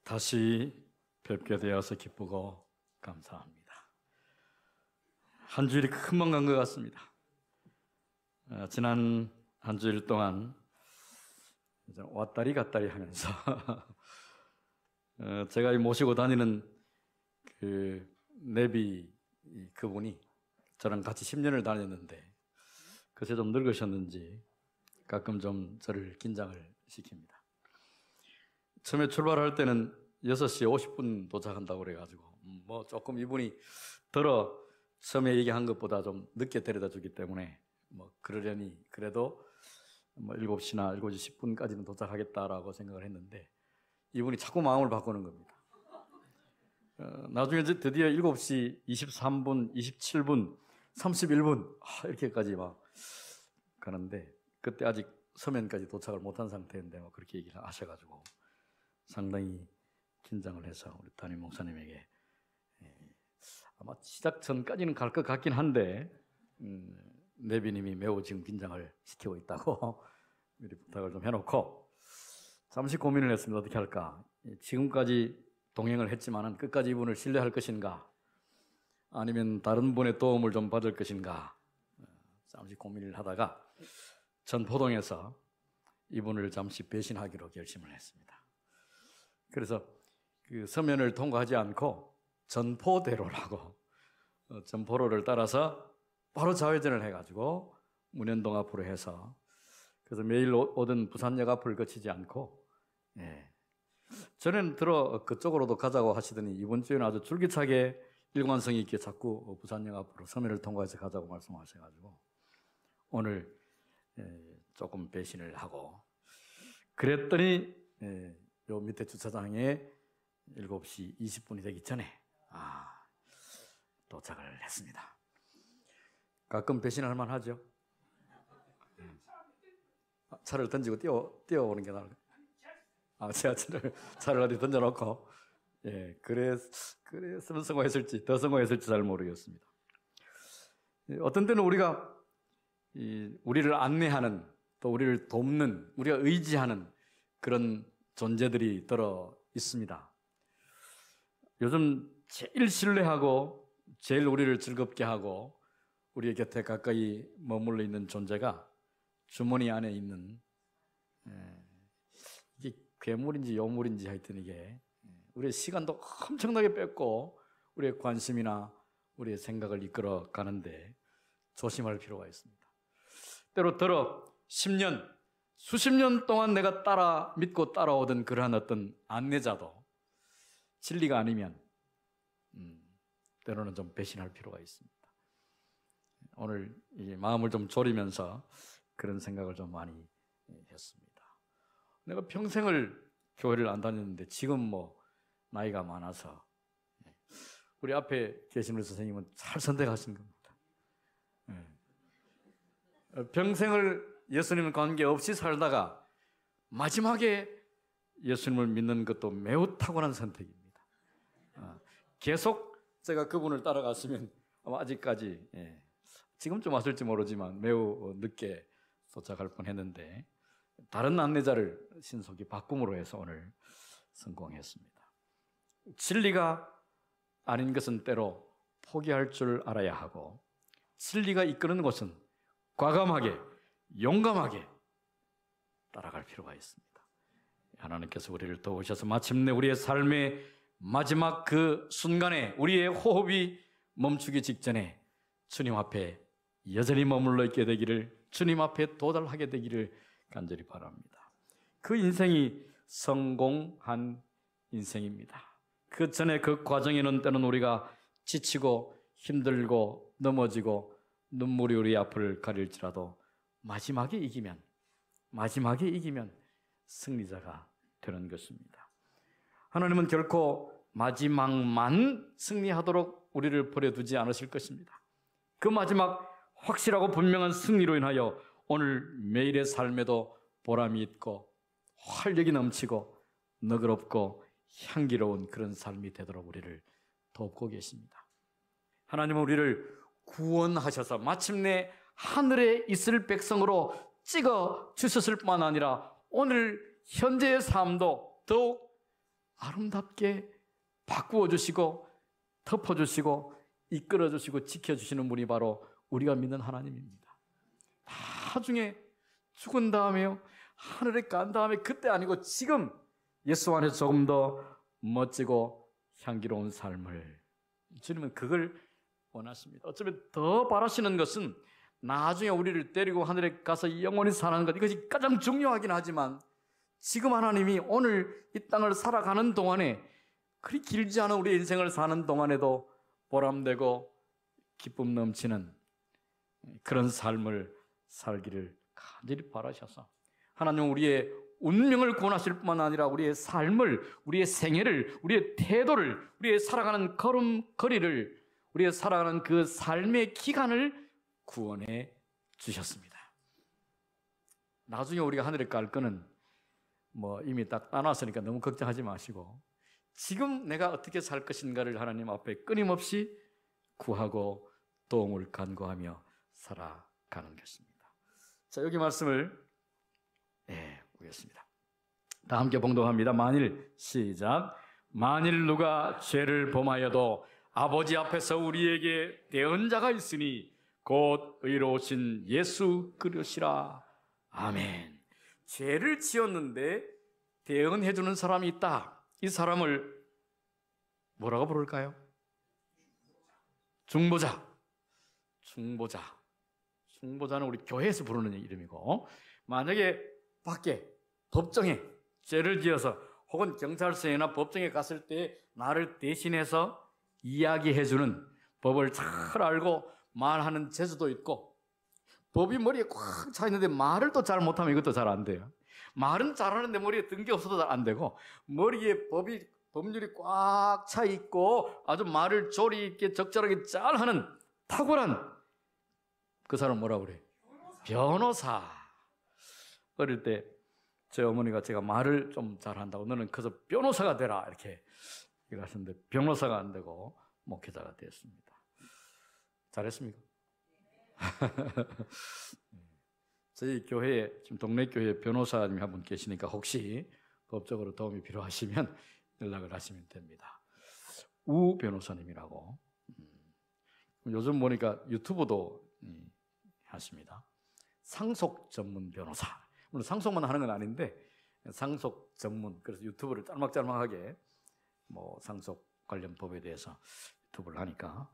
다시 뵙게 되어서 기쁘고 감사합니다. 한 주일이 금방 간 것 같습니다. 지난 한 주일 동안 왔다리 갔다리 하면서 제가 모시고 다니는 그 내비 그분이 저랑 같이 10년을 다녔는데 그새 좀 늙으셨는지 가끔 좀 저를 긴장을 시킵니다. 처음에 출발할 때는 6시 50분 도착한다고 그래가지고 뭐 조금 이분이 처음에 얘기한 것보다 좀 늦게 데려다 주기 때문에 뭐 그러려니 그래도 뭐 7시나 7시 10분까지는 도착하겠다라고 생각을 했는데 이분이 자꾸 마음을 바꾸는 겁니다. 나중에 드디어 7시 23분, 27분, 31분 이렇게까지 막 가는데 그때 아직 서면까지 도착을 못한 상태인데 뭐 그렇게 얘기를 하셔가지고 상당히 긴장을 해서 우리 담임 목사님에게 아마 시작 전까지는 갈 것 같긴 한데 내비님이 매우 지금 긴장을 시키고 있다고 미리 부탁을 좀 해놓고 잠시 고민을 했습니다. 어떻게 할까? 지금까지 동행을 했지만은 끝까지 이분을 신뢰할 것인가? 아니면 다른 분의 도움을 좀 받을 것인가? 잠시 고민을 하다가 전포동에서 이분을 잠시 배신하기로 결심을 했습니다. 그래서 그 서면을 통과하지 않고 전포대로라고 전포로를 따라서 바로 좌회전을 해가지고 문현동 앞으로 해서 그래서 매일 오던 부산역 앞을 거치지 않고 전에는 그쪽으로도 가자고 하시더니 이번 주에는 아주 줄기차게 일관성이 있게 자꾸 부산역 앞으로 서면을 통과해서 가자고 말씀하셔가지고 오늘 조금 배신을 하고 그랬더니 요 밑에 주차장에 7시 20분이 되기 전에 도착을 했습니다. 가끔 배신할 만하죠. 차를 던지고 뛰어오는 게 나을까요? 차를 어디 던져놓고 그랬으면 성공했을지 더 성공했을지 잘 모르겠습니다. 어떤 때는 우리가 우리를 안내하는 또 우리를 돕는 우리가 의지하는 그런 존재들이 들어 있습니다. 요즘 제일 신뢰하고 제일 우리를 즐겁게 하고 우리의 곁에 가까이 머물러 있는 존재가 주머니 안에 있는 이게 괴물인지 요물인지 하여튼 이게 우리의 시간도 엄청나게 뺏고 우리의 관심이나 우리의 생각을 이끌어 가는데 조심할 필요가 있습니다. 때로 10년, 수십 년 동안 내가 믿고 따라오던 그러한 어떤 안내자도 진리가 아니면 때로는 좀 배신할 필요가 있습니다. 오늘 이 마음을 좀 졸이면서 그런 생각을 좀 많이 했습니다. 내가 평생을 교회를 안 다녔는데 지금 뭐 나이가 많아서 우리 앞에 계신 우리 선생님은 잘 선택하신 겁니다. 평생을 예수님 관계없이 살다가 마지막에 예수님을 믿는 것도 매우 탁월한 선택입니다. 계속 제가 그분을 따라갔으면 아마 아직까지 지금쯤 왔을지 모르지만 매우 늦게 도착할 뻔했는데 다른 안내자를 신속히 바꿈으로 해서 오늘 성공했습니다. 진리가 아닌 것은 때로 포기할 줄 알아야 하고 진리가 이끄는 곳은 과감하게 용감하게 따라갈 필요가 있습니다. 하나님께서 우리를 도우셔서 마침내 우리의 삶의 마지막 그 순간에 우리의 호흡이 멈추기 직전에 주님 앞에 여전히 머물러 있게 되기를 주님 앞에 도달하게 되기를 간절히 바랍니다. 그 인생이 성공한 인생입니다. 그 전에 그 과정에는 때는 우리가 지치고 힘들고 넘어지고 눈물이 우리 앞을 가릴지라도 마지막에 이기면 승리자가 되는 것입니다. 하나님은 결코 마지막만 승리하도록 우리를 버려두지 않으실 것입니다. 그 마지막 확실하고 분명한 승리로 인하여 오늘 매일의 삶에도 보람이 있고 활력이 넘치고 너그럽고 향기로운 그런 삶이 되도록 우리를 돕고 계십니다. 하나님은 우리를 구원하셔서 마침내 하늘에 있을 백성으로 찍어 주셨을 뿐만 아니라 오늘 현재의 삶도 더욱 아름답게 바꾸어 주시고 덮어 주시고 이끌어 주시고 지켜 주시는 분이 바로 우리가 믿는 하나님입니다. 나중에 죽은 다음에요, 하늘에 간 다음에 그때 아니고 지금 예수 안에서 조금 더 멋지고 향기로운 삶을, 주님은 그걸 원하십니다. 어쩌면 더 바라시는 것은 나중에 우리를 데리고 하늘에 가서 영원히 사는 것, 이것이 가장 중요하긴 하지만 지금 하나님이 오늘 이 땅을 살아가는 동안에, 그리 길지 않은 우리 인생을 사는 동안에도 보람되고 기쁨 넘치는 그런 삶을 살기를 간절히 바라셔서 하나님은 우리의 운명을 구원하실 뿐만 아니라 우리의 삶을, 우리의 생애를, 우리의 태도를, 우리의 살아가는 걸음걸이를, 우리의 살아가는 그 삶의 기간을 구원해 주셨습니다. 나중에 우리가 하늘에 갈 거는 이미 딱 따놨으니까 너무 걱정하지 마시고 지금 내가 어떻게 살 것인가를 하나님 앞에 끊임없이 구하고 도움을 간구하며 살아가는 것입니다. 자, 여기 말씀을 보겠습니다. 다 함께 봉독합니다. 만일, 시작. 만일 누가 죄를 범하여도 아버지 앞에서 우리에게 대언자가 있으니 곧 의로우신 예수 그리스도시라. 아멘. 죄를 지었는데 대언해주는 사람이 있다. 이 사람을 뭐라고 부를까요? 중보자. 중보자는 우리 교회에서 부르는 이름이고, 만약에 밖에 법정에 죄를 지어서 혹은 경찰서에나 법정에 갔을 때 나를 대신해서 이야기해주는, 법을 잘 알고 말하는 재주도 있고, 법이 머리에 꽉 차 있는데 말을 또 잘 못하면 이것도 잘 안 돼요. 말은 잘하는데 머리에 든 게 없어도 잘 안 되고, 머리에 법률이 꽉 차 있고 아주 말을 조리 있게 적절하게 잘 하는 탁월한 그 사람 뭐라고 그래? 변호사. 어릴 때 제 어머니가 제가 말을 좀 잘한다고 너는 커서 변호사가 되라 이렇게 하셨는데 변호사가 안 되고 목회자가 됐습니다. 잘했습니까? 저희 교회에, 지금 동네 교회에 변호사님이 한 분 계시니까 혹시 법적으로 도움이 필요하시면 연락을 하시면 됩니다. 우 변호사님이라고. 요즘 보니까 유튜브도 하십니다. 상속 전문 변호사. 물론 상속만 하는 건 아닌데 상속 전문, 그래서 유튜브를 짤막짤막하게 상속 관련 법에 대해서 유튜브를 하니까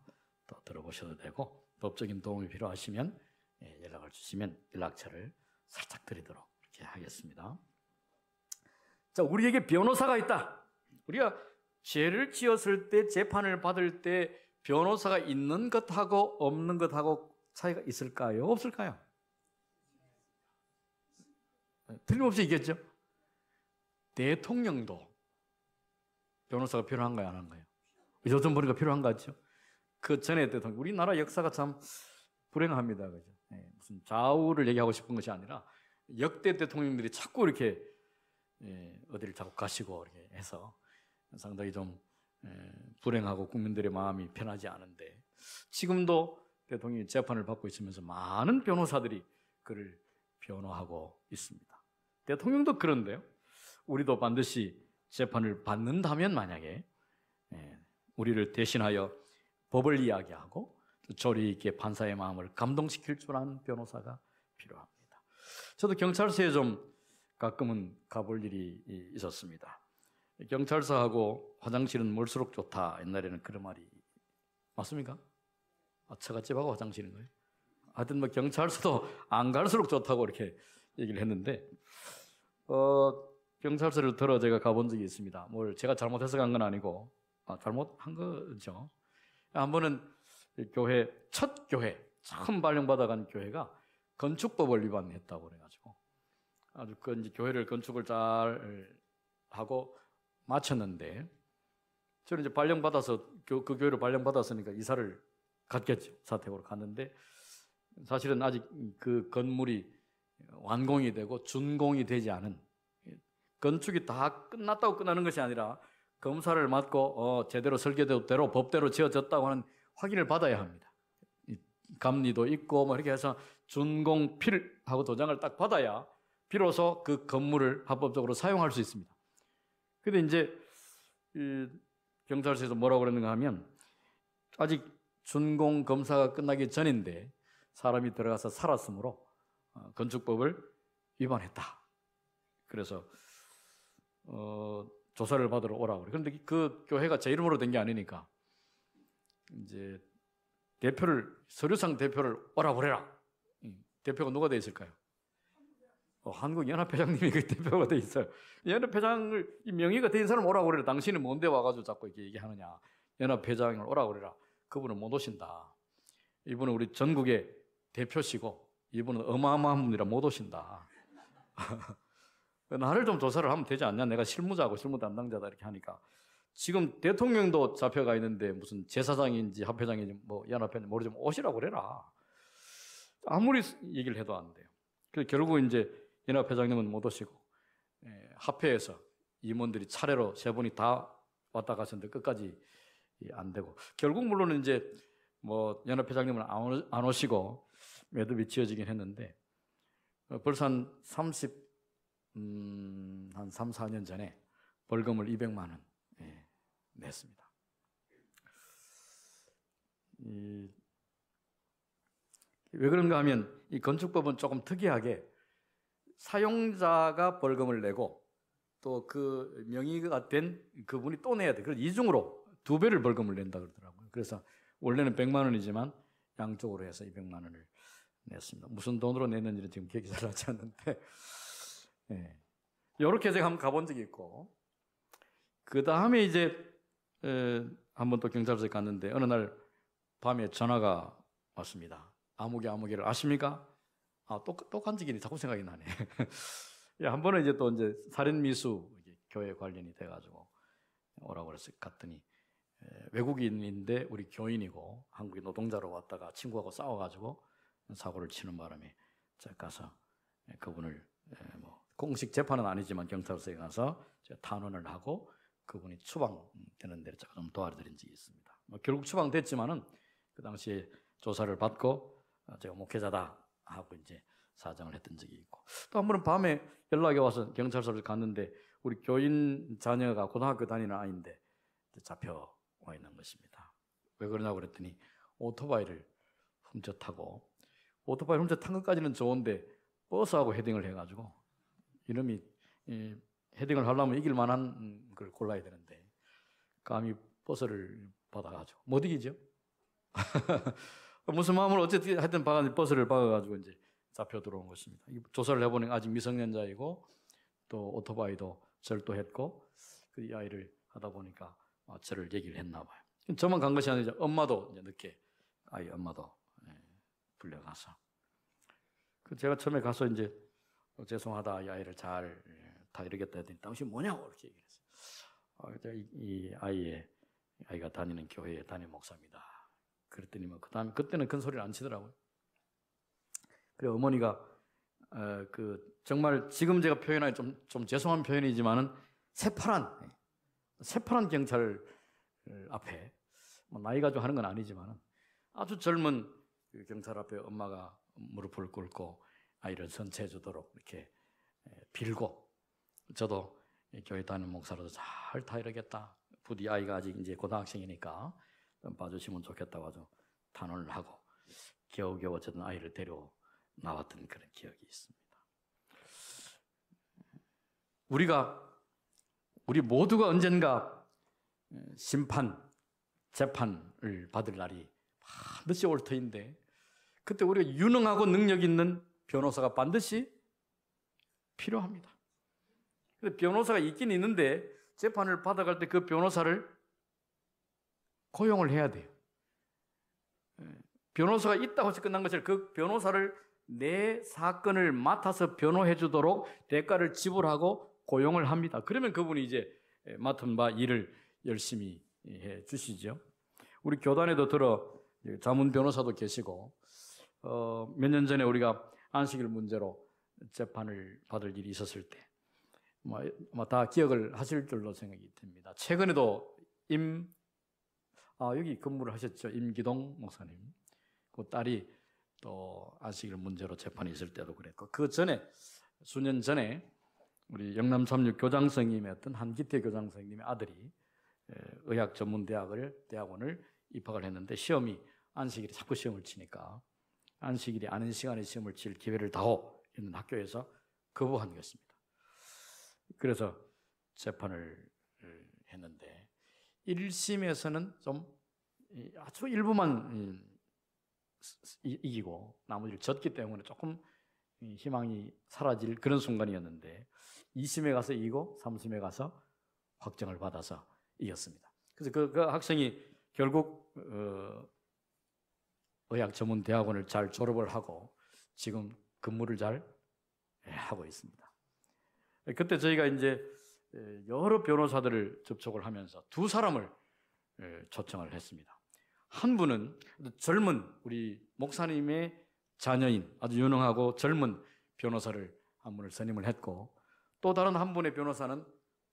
또 들어보셔도 되고, 법적인 도움이 필요하시면 연락을 주시면 연락처를 살짝 드리도록 이렇게 하겠습니다. 자, 우리에게 변호사가 있다. 우리가 죄를 지었을 때, 재판을 받을 때 변호사가 있는 것하고 없는 것하고 차이가 있을까요? 없을까요? 틀림없이 있겠죠? 대통령도 변호사가 필요한가요, 안 한가요? 요즘 보니까 필요한 것 같죠? 그 전에 대통령, 우리나라 역사가 참 불행합니다. 그죠? 무슨 좌우를 얘기하고 싶은 것이 아니라 역대 대통령들이 자꾸 이렇게 어디를 자꾸 가시고 이렇게 해서 상당히 좀 불행하고 국민들의 마음이 편하지 않은데, 지금도 대통령이 재판을 받고 있으면서 많은 변호사들이 그를 변호하고 있습니다. 대통령도 그런데요, 우리도 반드시 재판을 받는다면 만약에 우리를 대신하여 법을 이야기하고 조리 있게 판사의 마음을 감동시킬 줄 아는 변호사가 필요합니다. 저도 경찰서에 좀 가끔은 가볼 일이 있었습니다. 경찰서하고 화장실은 멀수록 좋다. 옛날에는 그런 말이 맞습니까? 처갓집하고 화장실인 거예요. 하여튼 경찰서도 안 갈수록 좋다고 이렇게 얘기를 했는데, 경찰서를 들어 제가 가본 적이 있습니다. 뭘 제가 잘못해서 간 건 아니고, 잘못한 거죠. 한 번은 첫 교회, 처음 발령받아간 교회가 건축법을 위반했다고 그래가지고 아주 이제 교회를 건축을 잘 하고 마쳤는데, 저는 이제 발령받아서 그 교회를 발령받았으니까 이사를 갔겠죠. 사택으로 갔는데 사실은 아직 그 건물이 완공이 되고 준공이 되지 않은, 건축이 다 끝났다고 끝나는 것이 아니라 검사를 맡고 제대로 설계대로 법대로 지어졌다고 하는 확인을 받아야 합니다. 감리도 있고 이렇게 해서 준공 필하고 도장을 딱 받아야 비로소 그 건물을 합법적으로 사용할 수 있습니다. 근데 이제 이 경찰서에서 뭐라고 그랬는가 하면 아직 준공 검사가 끝나기 전인데 사람이 들어가서 살았으므로 건축법을 위반했다. 그래서 조사를 받으러 오라고 그래. 그런데 그 교회가 제 이름으로 된 게 아니니까 이제 서류상 대표를 오라고 그래라. 대표가 누가 돼 있을까요? 한국연합회장님이 그 대표가 돼 있어요. 연합회장을 명의가 된 사람 오라고 그래라. 당신은 뭔데 와가지고 자꾸 이렇게 얘기하느냐. 연합회장을 오라고 그래라. 그분은 못 오신다. 이분은 우리 전국의 대표시고 이분은 어마어마한 분이라 못 오신다. 나를 좀 조사를 하면 되지 않냐. 내가 실무자고 실무 담당자다 이렇게 하니까 지금 대통령도 잡혀가 있는데 무슨 제사장인지 합회장인지 뭐 연합회장인지 모르지만 오시라고 그래라. 아무리 얘기를 해도 안 돼요. 그래서 결국 이제 연합회장님은 못 오시고 합회에서 임원들이 차례로 세 분이 다 왔다 가셨는데 끝까지 안 되고 결국 물론 이제 뭐 연합회장님은 안 오시고 매듭이 지어지긴 했는데 벌써 한 4년 전에 벌금을 200만 원 냈습니다. 왜 그런가 하면 이 건축법은 조금 특이하게 사용자가 벌금을 내고 또 그 명의가 된 그분이 또 내야 돼. 그래서 이중으로 2배를 벌금을 낸다 그러더라고요. 그래서 원래는 100만 원이지만 양쪽으로 해서 200만 원을 냈습니다. 무슨 돈으로 냈는지는 지금 기억이 잘 나지 않는데 이렇게 제가 한번 가본 적이 있고 그 다음에 이제 한번 또 경찰서에 갔는데 어느 날 밤에 전화가 왔습니다. 아무개를 아십니까? 또 간직이니 자꾸 생각이 나네. 한 번은 이제 또 이제 살인미수 교회 관련이 돼가지고 오라고 그래서 갔더니 외국인인데 우리 교인이고 한국의 노동자로 왔다가 친구하고 싸워가지고 사고를 치는 바람에 제가 가서 그분을 뭐 공식 재판은 아니지만 경찰서에 가서 제가 탄원을 하고 그분이 추방되는 데를 제가 좀 도와드린 적이 있습니다. 뭐 결국 추방됐지만은 그 당시에 조사를 받고 제가 목회자다 하고 이제 사정을 했던 적이 있고 또 한 번은 밤에 연락이 와서 경찰서를 갔는데 우리 교인 자녀가 고등학교 다니는 아이인데 잡혀와 있는 것입니다. 왜 그러냐고 그랬더니 오토바이를 훔쳐 타고 오토바이 훔쳐 탄 것까지는 좋은데 버스하고 헤딩을 해가지고 이놈이 헤딩을 하려면 이길 만한 걸 골라야 되는데 감히 버스를 받아가지고 못 이기죠. 무슨 마음을 어쨌든 하여튼 버스를 박아가지고 이제 잡혀 들어온 것입니다. 조사를 해보니 아직 미성년자이고 또 오토바이도 절도했고 이 아이를 하다 보니까 저를 얘기를 했나 봐요. 저만 간 것이 아니라 엄마도 이제 늦게 아이 엄마도 불려가서 제가 처음에 가서 이제 죄송하다 이 아이를 잘 다 이러겠다 했더니 당신 뭐냐고 이렇게 얘기했어요. 이 아이가 다니는 교회에 담임 목사입니다. 그랬더니 뭐 그때는 큰 소리를 안 치더라고요. 그래 어머니가 정말 지금 제가 표현하기 좀 죄송한 표현이지만은 새파란 경찰 앞에 뭐 나이가 좀 하는 건 아니지만은 아주 젊은 그 경찰 앞에 엄마가 무릎을 꿇고 아이를 선체해 주도록 이렇게 빌고 저도 교회 다니는 목사로도 잘 타이르겠다. 부디 아이가 아직 이제 고등학생이니까 좀 봐주시면 좋겠다고 아주 탄원을 하고 겨우겨우 어쨌든 아이를 데려 나왔던 그런 기억이 있습니다. 우리 모두가 언젠가 재판을 받을 날이 반드시 올 터인데 그때 우리가 유능하고 능력 있는 변호사가 반드시 필요합니다. 근데 변호사가 있긴 있는데 재판을 받아갈 때 그 변호사를 고용을 해야 돼요. 변호사가 있다고 해서 끝난 것이 아니라 그 변호사를 내 사건을 맡아서 변호해 주도록 대가를 지불하고 고용을 합니다. 그러면 그분이 이제 맡은 바 일을 열심히 해 주시죠. 우리 교단에도 자문 변호사도 계시고 몇 년 전에 우리가 안식일 문제로 재판을 받을 일이 있었을 때 다 기억을 하실 줄로 생각이 듭니다. 최근에도 여기 근무를 하셨죠. 임기동 목사님. 그 딸이 또 안식일 문제로 재판이 있을 때도 그랬고 그 전에 수년 전에 우리 영남 36 교장 선생님의 어떤 한기태 교장 선생님의 아들이 의학 전문 대학원을 입학을 했는데 시험이 안식일에 자꾸 시험을 치니까 안식일이 아닌 시간에 시험을 칠 기회를 다오 있는 학교에서 거부한 것입니다. 그래서 재판을 했는데 1심에서는 좀 아주 일부만 이기고 나머지를 졌기 때문에 조금 희망이 사라질 그런 순간이었는데 2심에 가서 이기고 3심에 가서 확정을 받아서 이겼습니다. 그래서 그 학생이 결국 의학 전문 대학원을 잘 졸업을 하고 지금 근무를 잘 하고 있습니다. 그때 저희가 이제 여러 변호사들을 접촉을 하면서 두 사람을 초청을 했습니다. 한 분은 젊은 우리 목사님의 자녀인 아주 유능하고 젊은 변호사를 한 분을 선임을 했고 또 다른 한 분의 변호사는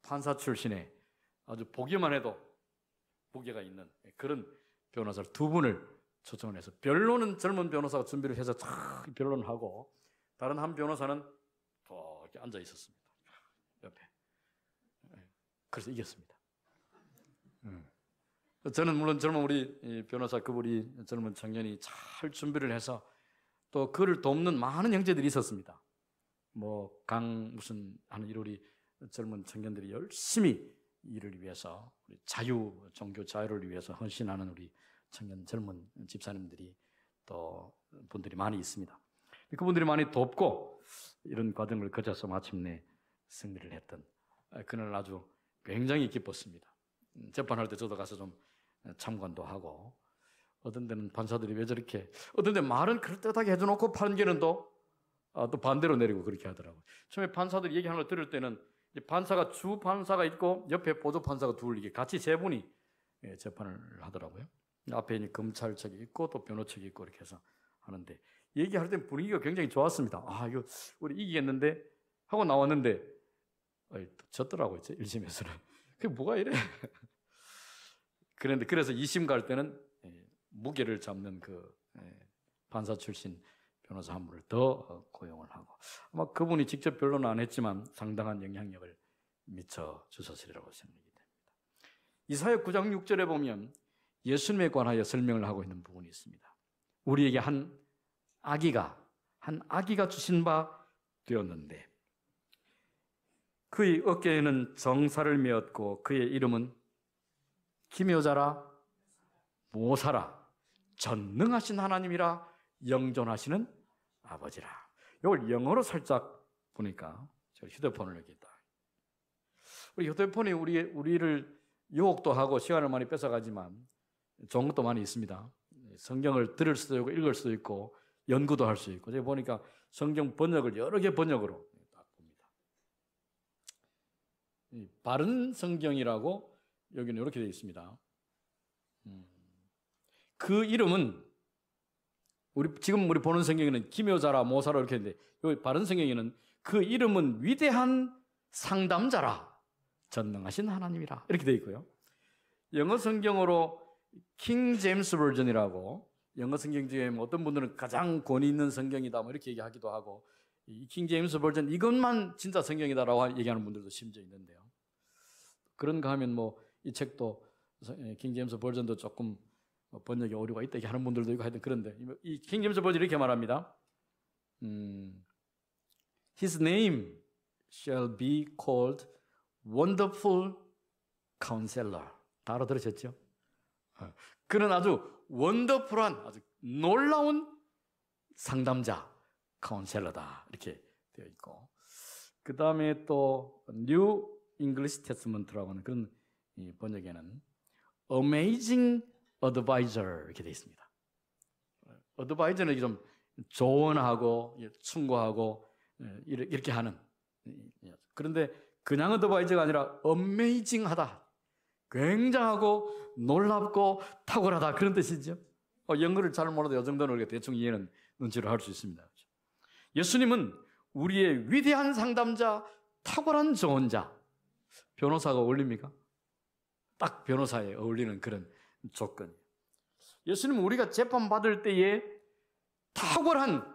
판사 출신의 아주 보기만 해도 무게가 있는 그런 변호사를 두 분을 초청을 해서 변론은 젊은 변호사가 준비를 해서 쫙 변론을 하고 다른 한 변호사는 또 이렇게 앉아 있었습니다. 옆에. 그래서 이겼습니다. 저는 물론 젊은 우리 변호사 그분이 젊은 청년이 잘 준비를 해서 또 그를 돕는 많은 형제들이 있었습니다. 뭐 무슨 하는 우리 젊은 청년들이 열심히 이를 위해서 우리 종교 자유를 위해서 헌신하는 우리 젊은 집사님들이 또 분들이 많이 있습니다. 그분들이 많이 돕고 이런 과정을 거쳐서 마침내 승리를 했던 그날 아주 굉장히 기뻤습니다. 재판할 때 저도 가서 좀 참관도 하고 어떤 데는 판사들이 왜 저렇게 어떤 데 말은 그럴듯하게 해줘놓고 판결은 또 반대로 내리고 그렇게 하더라고요. 처음에 판사들이 얘기하는 걸 들을 때는 판사가 주 판사가 있고 옆에 보조 판사가 둘 이게 같이 세 분이 재판을 하더라고요. 앞에 이제 검찰 측이 있고 또 변호 측이 있고 이렇게 해서 하는데 얘기할 때 분위기가 굉장히 좋았습니다. 이거 우리 이기겠는데 하고 나왔는데 졌더라고요. 1심에서는. 그게 뭐가 이래? 그런데 그래서 2심 갈 때는 무게를 잡는 그 판사 출신 변호사 한 분을 더 고용을 하고 아마 그분이 직접 변론은 안 했지만 상당한 영향력을 미쳐 주셨으리라고 생각이 됩니다. 이사야 9장 6절에 보면 예수님에 관하여 설명을 하고 있는 부분이 있습니다. 우리에게 한 아기가 주신 바 되었는데 그의 어깨에는 정사를 메었고 그의 이름은 기묘자라 모사라 전능하신 하나님이라 영존하시는 아버지라. 이걸 영어로 살짝 보니까 저 휴대폰을 여기 있다. 우리 휴대폰이 우리를 유혹도 하고 시간을 많이 뺏어가지만 좋은 것도 많이 있습니다. 성경을 들을 수도 있고 읽을 수도 있고 연구도 할 수 있고 제가 보니까 성경 번역을 여러 개 번역으로 딱 봅니다. 바른 성경이라고 여기는 이렇게 되어 있습니다. 그 이름은 지금 우리 보는 성경에는 기묘자라 모사라 이렇게 있는데 여기 바른 성경에는 그 이름은 위대한 상담자라 전능하신 하나님이라 이렇게 되어 있고요. 영어 성경으로 킹 제임스 버전이라고 영어 성경 중에 어떤 분들은 가장 권위 있는 성경이다 뭐 이렇게 얘기하기도 하고 이 킹 제임스 버전 이것만 진짜 성경이다라고 얘기하는 분들도 심지어 있는데요. 그런가 하면 뭐 이 책도 킹 제임스 버전도 조금 번역에 오류가 있다 하는 분들도 있고 하여튼 그런데 이 킹 제임스 버전이 이렇게 말합니다. His name shall be called Wonderful Counselor. 다 알아들으셨죠? 그는 아주 원더풀한 아주 놀라운 상담자 카운셀러다 이렇게 되어 있고 그 다음에 또 뉴 잉글리시 테스트먼트라고 하는 그런 이 번역에는 Amazing Advisor 이렇게 되어 있습니다. Advisor는 좀 조언하고 충고하고 이렇게 하는 그런데 그냥 Advisor가 아니라 Amazing하다 굉장하고 놀랍고 탁월하다 그런 뜻이죠. 영어를 잘 몰라도 이 정도는 대충 이해는 눈치를 할 수 있습니다. 예수님은 우리의 위대한 상담자, 탁월한 조언자. 변호사가 어울립니까? 딱 변호사에 어울리는 그런 조건. 예수님은 우리가 재판받을 때에 탁월한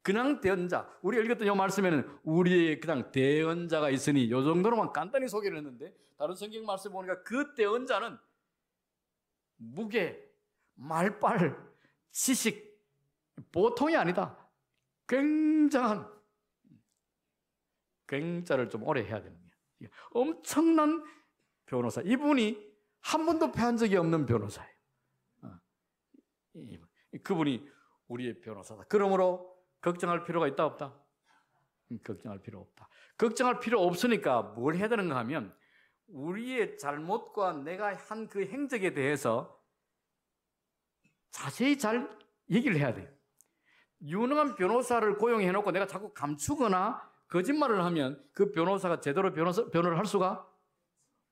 그냥 대언자. 우리가 읽었던 이 말씀에는 우리의 그냥 대언자가 있으니 이 정도로만 간단히 소개를 했는데 다른 성경 말씀 보니까 그 대언자는 무게, 말빨, 지식 보통이 아니다. 굉장한 굉장을 좀 오래 해야 되는 거예요. 엄청난 변호사. 이분이 한 번도 패한 적이 없는 변호사예요. 그분이 우리의 변호사다. 그러므로 걱정할 필요가 있다 없다? 걱정할 필요 없다. 걱정할 필요 없으니까 뭘 해야 되는가 하면 우리의 잘못과 내가 한 그 행적에 대해서 자세히 잘 얘기를 해야 돼요. 유능한 변호사를 고용해놓고 내가 자꾸 감추거나 거짓말을 하면 그 변호사가 제대로 변호를 할 수가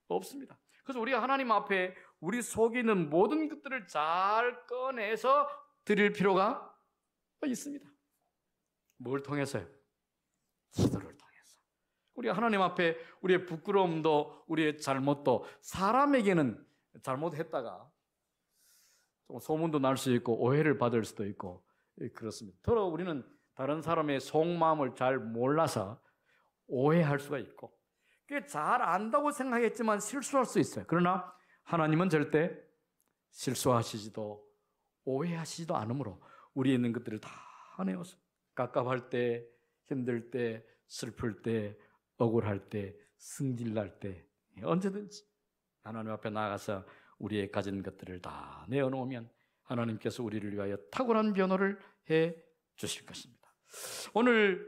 없습니다. 그래서 우리가 하나님 앞에 우리 속에 있는 모든 것들을 잘 꺼내서 드릴 필요가 있습니다. 뭘 통해서요? 기도를 통해서. 우리가 하나님 앞에 우리의 부끄러움도 우리의 잘못도 사람에게는 잘못했다가 좀 소문도 날 수 있고 오해를 받을 수도 있고 그렇습니다. 더러 우리는 다른 사람의 속마음을 잘 몰라서 오해할 수가 있고 잘 안다고 생각했지만 실수할 수 있어요. 그러나 하나님은 절대 실수하시지도 오해하시지도 않으므로 우리에 있는 것들을 다 내어서 갑갑할 때, 힘들 때, 슬플 때, 억울할 때, 승질날 때 언제든지 하나님 앞에 나가서 우리의 가진 것들을 다 내어놓으면 하나님께서 우리를 위하여 탁월한 변호를 해 주실 것입니다. 오늘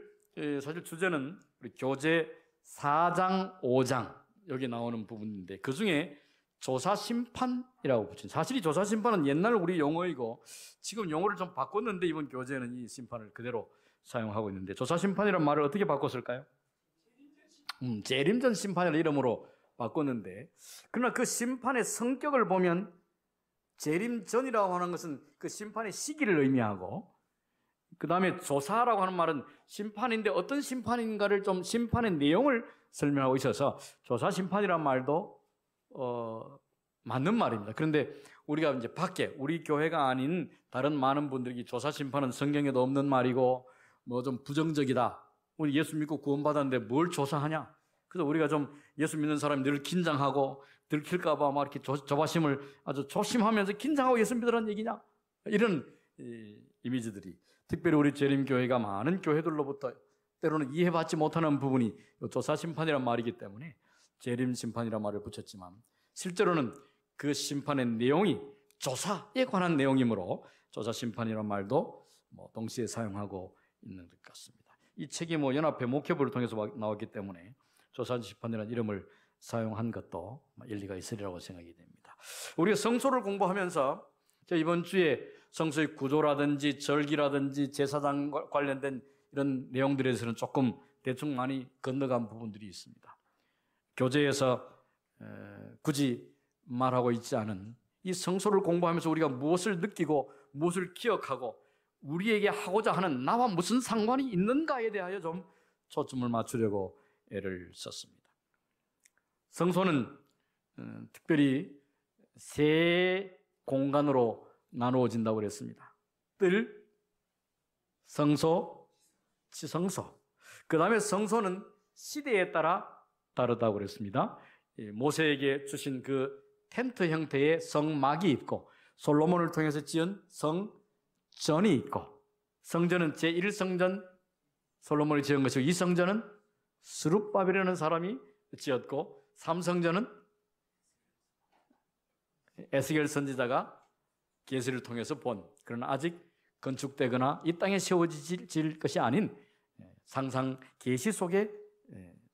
사실 주제는 우리 교재 4장, 5장 여기 나오는 부분인데 그 중에 조사심판이라고 붙인 사실 이 조사심판은 옛날 우리 용어이고 지금 용어를 좀 바꿨는데 이번 교재는 이 심판을 그대로 사용하고 있는데 조사심판이라는 말을 어떻게 바꿨을까요? 재림전 심판이라는 이름으로 바꿨는데 그러나 그 심판의 성격을 보면 재림전이라고 하는 것은 그 심판의 시기를 의미하고 그 다음에 조사라고 하는 말은 심판인데 어떤 심판인가를 좀 심판의 내용을 설명하고 있어서 조사 심판이라는 말도 맞는 말입니다. 그런데 우리가 이제 밖에 우리 교회가 아닌 다른 많은 분들이 조사 심판은 성경에도 없는 말이고 뭐 좀 부정적이다. 우리 예수 믿고 구원받았는데 뭘 조사하냐? 그래서 우리가 좀 예수 믿는 사람이 늘 긴장하고 들킬까 봐 막 이렇게 조바심을 아주 조심하면서 긴장하고 예수 믿으라는 얘기냐? 이런 이미지들이 특별히 우리 재림교회가 많은 교회들로부터 때로는 이해받지 못하는 부분이 조사심판이란 말이기 때문에 재림심판이란 말을 붙였지만 실제로는 그 심판의 내용이 조사에 관한 내용이므로 조사심판이란 말도 뭐 동시에 사용하고 있는 것 같습니다. 이 책이 뭐 연합회 목회부를 통해서 나왔기 때문에 조사심판이라는 이름을 사용한 것도 일리가 있으리라고 생각이 됩니다. 우리가 성소를 공부하면서 이번 주에 성소의 구조라든지 절기라든지 제사장 관련된 이런 내용들에 대해서는 조금 대충 많이 건너간 부분들이 있습니다. 교재에서 굳이 말하고 있지 않은 이 성소를 공부하면서 우리가 무엇을 느끼고 무엇을 기억하고 우리에게 하고자 하는 나와 무슨 상관이 있는가에 대하여 좀 초점을 맞추려고 애를 썼습니다. 성소는 특별히 세 공간으로 나누어진다고 그랬습니다. 뜰, 성소, 지성소. 그 다음에 성소는 시대에 따라 다르다고 그랬습니다. 모세에게 주신 그 텐트 형태의 성막이 있고 솔로몬을 통해서 지은 성전이 있고 성전은 제1성전 솔로몬이 지은 것이고 2성전은 스룹바벨이라는 사람이 지었고 3성전은 에스겔 선지자가 계시를 통해서 본 그러나 아직 건축되거나 이 땅에 세워질 것이 아닌 상상 계시 속의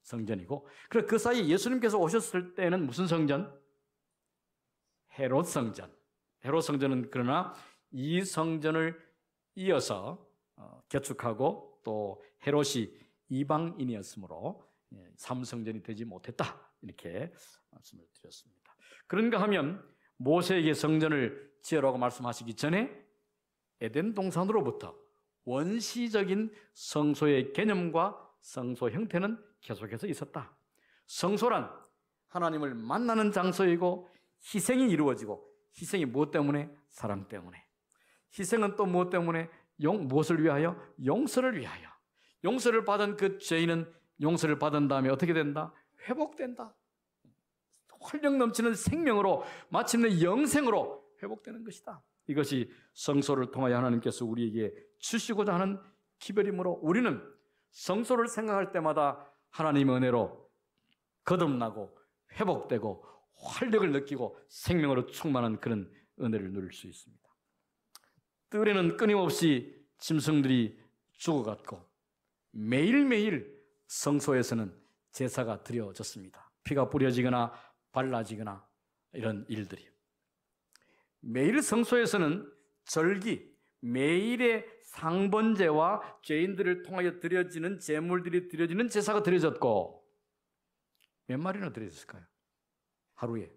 성전이고 그리고 그 사이 예수님께서 오셨을 때는 무슨 성전? 헤롯 성전. 헤롯 성전은 그러나 이 성전을 이어서 개축하고 또 헤롯이 이방인이었으므로 3성전이 되지 못했다 이렇게 말씀을 드렸습니다. 그런가 하면 모세에게 성전을 지으라고 말씀하시기 전에 에덴 동산으로부터 원시적인 성소의 개념과 성소 형태는 계속해서 있었다. 성소란 하나님을 만나는 장소이고 희생이 이루어지고 희생이 무엇 때문에? 사랑 때문에. 희생은 또 무엇 때문에? 무엇을 위하여? 용서를 위하여. 용서를 받은 그 죄인은 용서를 받은 다음에 어떻게 된다? 회복된다. 활력 넘치는 생명으로 마침내 영생으로 회복되는 것이다. 이것이 성소를 통하여 하나님께서 우리에게 주시고자 하는 기별이므로 우리는 성소를 생각할 때마다 하나님의 은혜로 거듭나고 회복되고 활력을 느끼고 생명으로 충만한 그런 은혜를 누릴 수 있습니다. 뜰에는 끊임없이 짐승들이 죽어갔고 매일매일 성소에서는 제사가 드려졌습니다. 피가 뿌려지거나 발라지거나 이런 일들이. 매일 성소에서는 절기, 매일의 상번제와 죄인들을 통하여 드려지는 제물들이 드려지는 제사가 드려졌고 몇 마리나 드려졌을까요? 하루에.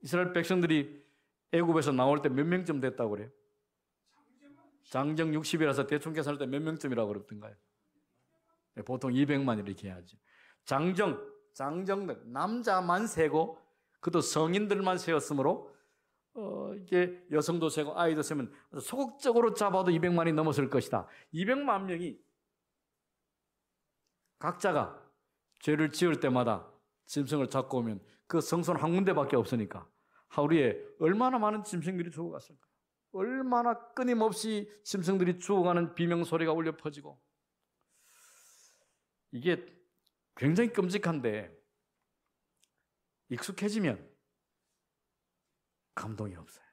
이스라엘 백성들이 애굽에서 나올 때 몇 명쯤 됐다고 그래요? 장정 60이라서 대충 계산할 때 몇 명쯤이라고 그러던가요? 보통 200만 이렇게 해야지. 장정 남자만 세고 그것도 성인들만 세었으므로 이게 여성도 세고 아이도 세면 소극적으로 잡아도 200만이 넘었을 것이다. 200만 명이 각자가 죄를 지을 때마다 짐승을 잡고 오면 그 성소는 한 군데밖에 없으니까 하루에 얼마나 많은 짐승들이 죽어갔을까? 얼마나 끊임없이 짐승들이 죽어가는 비명소리가 울려 퍼지고 이게 굉장히 끔찍한데 익숙해지면 감동이 없어요.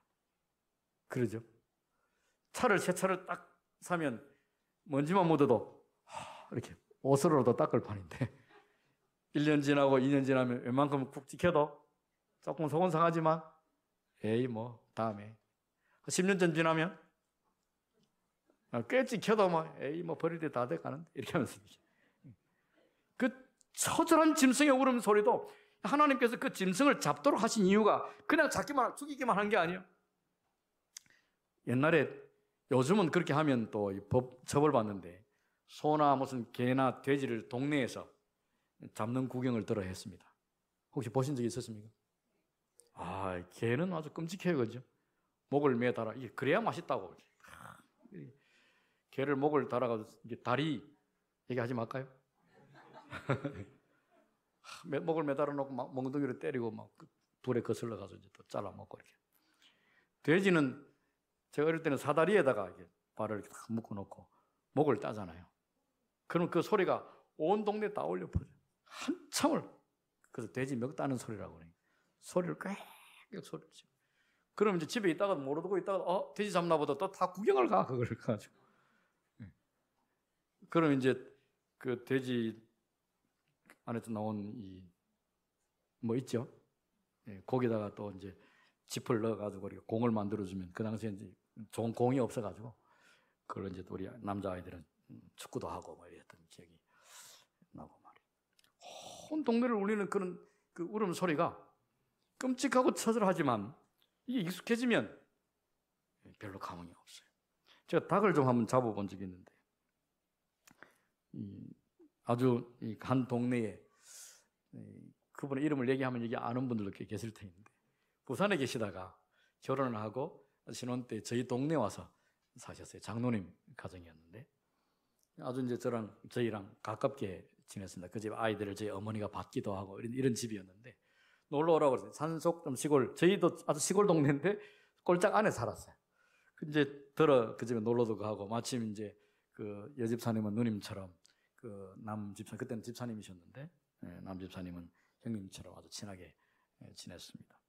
그러죠? 새 차를 딱 사면 먼지만 묻어도 이렇게 옷으로도 닦을 판인데 1년 지나고 2년 지나면 웬만큼 쿡 찍혀도 조금 속은 상하지만 에이 뭐 다음에 10년 전 지나면 꽤 찍혀도 뭐 에이 뭐 버릴 때 다 돼가는데 이렇게 하면서 그 처절한 짐승의 울음소리도 하나님께서 그 짐승을 잡도록 하신 이유가 그냥 죽이기만 한 게 아니에요. 옛날에 요즘은 그렇게 하면 또 법 처벌받는데 소나 무슨 개나 돼지를 동네에서 잡는 구경을 들어 했습니다. 혹시 보신 적이 있었습니까? 개는 아주 끔찍해요, 그죠? 목을 매달아. 이게 그래야 맛있다고. 개를 목을 달아가지고 이게 다리 얘기하지 말까요? 목을 매달아 놓고 막 멍둥이로 때리고 막 불에 거슬러 가서 이제 또 잘라 먹고 이렇게. 돼지는 제가 어릴 때는 사다리에다가 이렇게 발을 이렇게 딱 묶어 놓고 목을 따잖아요. 그럼 그 소리가 온 동네 다 울려 퍼져. 한참을. 그래서 돼지 멱 따는 소리라고 그래요. 소리를 꽥꽥 소리를 치고. 그럼 이제 집에 있다가 모르고 있다가 돼지 잡나 보다 또 다 구경을 가 그걸 가지고. 그럼 이제 그 돼지 안에서 나온 뭐 있죠? 거기다가 또 이제 짚을 넣어가지고 이렇게 공을 만들어주면 그 당시에 이제 좋은 공이 없어가지고 그걸 이제 우리 남자아이들은 축구도 하고 뭐 이랬던 기억이 나고 말이에요. 온 동네를 울리는 그런 그 울음소리가 끔찍하고 처절하지만 이게 익숙해지면 별로 감흥이 없어요. 제가 닭을 좀 한번 잡아본 적이 있는데 아주 한 동네에 그분의 이름을 얘기하면 여기 아는 분들도 계실 텐데 부산에 계시다가 결혼을 하고 신혼 때 저희 동네에 와서 사셨어요. 장로님 가정이었는데 아주 이제 저희랑 가깝게 지냈습니다. 그 집 아이들을 저희 어머니가 받기도 하고 이런 집이었는데 놀러 오라고 그랬어요. 산속 좀 시골, 저희도 아주 시골 동네인데 꼴짝 안에 살았어요. 이제 그 집에 놀러도 가고 마침 이제 그 여집사님은 누님처럼 그 남집사 그때는 집사님이셨는데 남집사님은 형님처럼 아주 친하게 지냈습니다.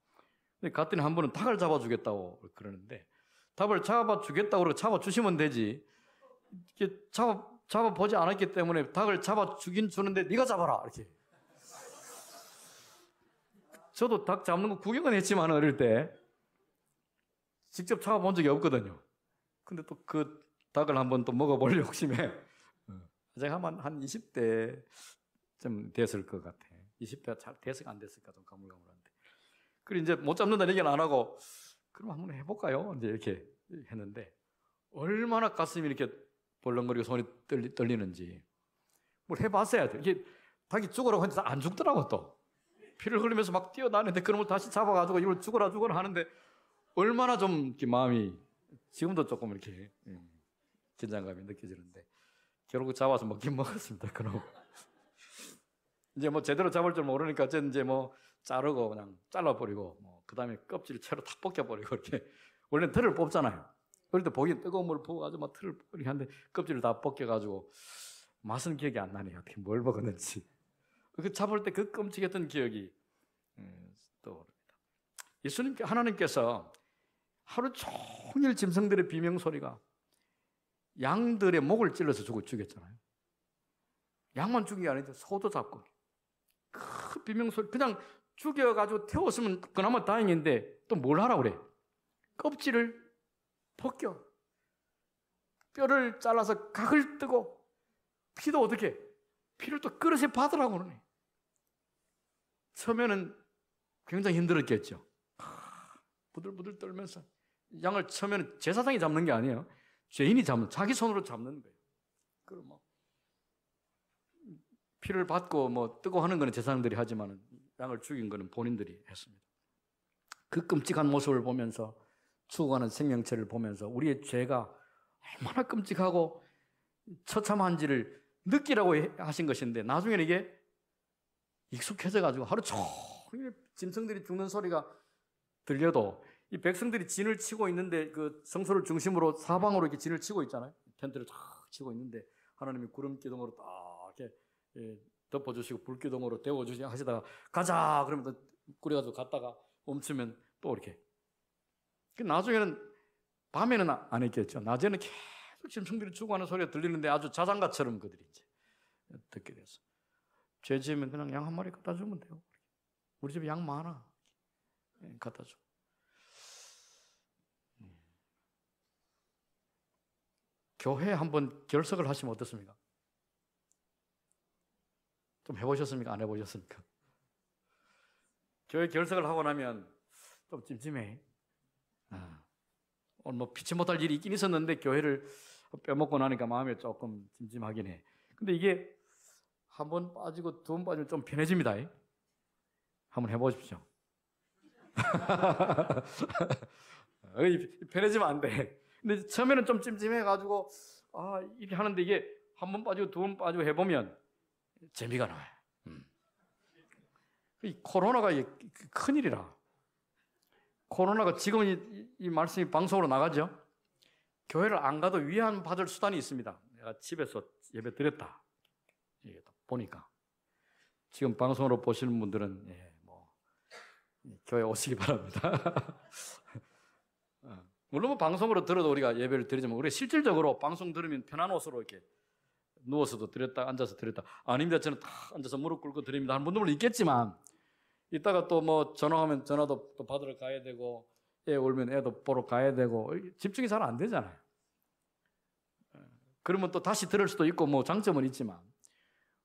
근데 갔더니 한 분은 닭을 잡아주겠다고 그러는데 닭을 잡아주겠다고 그러고 잡아주시면 되지 이렇게 잡아보지 않았기 때문에 닭을 잡아주긴 주는데 네가 잡아라 이렇게. 저도 닭 잡는 거 구경은 했지만 어릴 때 직접 잡아본 적이 없거든요. 근데 또 그 닭을 한번 또 먹어볼 욕심에 제가 한 20대쯤 됐을 것 같아. 20대가 잘 됐을까 안 됐을까 좀 가물가물한데. 그리고 이제 못 잡는다는 얘기는 안 하고 그럼 한번 해볼까요? 이제 이렇게 했는데 얼마나 가슴이 이렇게 벌렁거리고 손이 떨리는지 뭘 해봤어야 돼. 이게 닭이 죽으라고 했는데 안 죽더라고 또. 피를 흘리면서 막 뛰어다니는데 그런 걸 다시 잡아가지고 이걸 죽어라 하는데 얼마나 좀 이렇게 마음이 지금도 조금 이렇게 긴장감이 느껴지는데 결국 잡아서 먹긴 먹었습니다. 그럼 이제 뭐 제대로 잡을 줄 모르니까 저는 이제 뭐 자르고 그냥 잘라버리고 뭐 그다음에 껍질 채로 다 벗겨버리고 이렇게 원래 털을 뽑잖아요. 그럴 때 보기 뜨거운 물을 부어가지고 막 털을 이렇게 하는데 껍질을 다 벗겨가지고 맛은 기억이 안 나네요. 어떻게 뭘 먹었는지. 그 잡을 때 그 끔찍했던 기억이 떠오릅니다. 하나님께서 하루 종일 짐승들의 비명 소리가 양들의 목을 찔러서 죽였잖아요. 양만 죽인 게 아니죠. 소도 잡고 그 비명 소리 그냥 죽여가지고 태웠으면 그나마 다행인데 또 뭘 하라고 그래? 껍질을 벗겨 뼈를 잘라서 각을 뜨고 피도 어떻게? 피를 또 그릇에 받으라고 그러네. 처음에는 굉장히 힘들었겠죠. 부들부들 떨면서 양을 처음에는 제사장이 잡는 게 아니에요. 죄인이 잡는, 자기 손으로 잡는 거예요. 그럼 뭐 피를 받고 뭐 뜨고 하는 거는 제사장들이 하지만 양을 죽인 거는 본인들이 했습니다. 그 끔찍한 모습을 보면서 죽어가는 생명체를 보면서 우리의 죄가 얼마나 끔찍하고 처참한지를 느끼라고 하신 것인데 나중에는 이게 익숙해져가지고 하루 종일 짐승들이 죽는 소리가 들려도 이 백성들이 진을 치고 있는데 그 성소를 중심으로 사방으로 이렇게 진을 치고 있잖아요. 텐트를 쫙 치고 있는데 하나님이 구름 기둥으로 딱 이렇게 덮어주시고 불 기둥으로 데워주시고 하시다가 가자 그러면 꾸려가지고 갔다가 멈추면 또 이렇게. 나중에는 밤에는 안 했겠죠. 낮에는 계속 짐승들이 죽어가는 소리가 들리는데 아주 자장가처럼 그들이 이제 듣게 됐어. 죄 지으면 그냥 양 한 마리 갖다 주면 돼요. 우리 집에 양 많아. 갖다 줘. 교회 한번 결석을 하시면 어떻습니까? 좀 해보셨습니까? 안 해보셨습니까? 교회 결석을 하고 나면 좀 찜찜해. 오늘 뭐 피치 못할 일이 있긴 있었는데 교회를 빼먹고 나니까 마음이 조금 찜찜하긴 해. 근데 이게 한 번 빠지고 두 번 빠지면 좀 편해집니다. 한번 해보십시오. 편해지면 안 돼. 근데 처음에는 좀 찜찜해가지고 이렇게 하는데 이게 한 번 빠지고 두 번 빠지고 해보면 재미가 나와요. 이 코로나가 큰일이라. 코로나가 지금 이 말씀이 방송으로 나가죠. 교회를 안 가도 위안받을 수단이 있습니다. 내가 집에서 예배 드렸다. 보니까 지금 방송으로 보시는 분들은 교회 오시기 바랍니다. 물론 방송으로 들어도 우리가 예배를 드리지만 우리가 실질적으로 방송 들으면 편한 옷으로 이렇게 누워서도 드렸다 앉아서 드렸다 아닙니다. 저는 다 앉아서 무릎 꿇고 드립니다 하는 분들은 있겠지만 이따가 또 뭐 전화하면 전화도 또 받으러 가야 되고 애 울면 애도 보러 가야 되고 집중이 잘 안 되잖아요. 그러면 또 다시 들을 수도 있고 뭐 장점은 있지만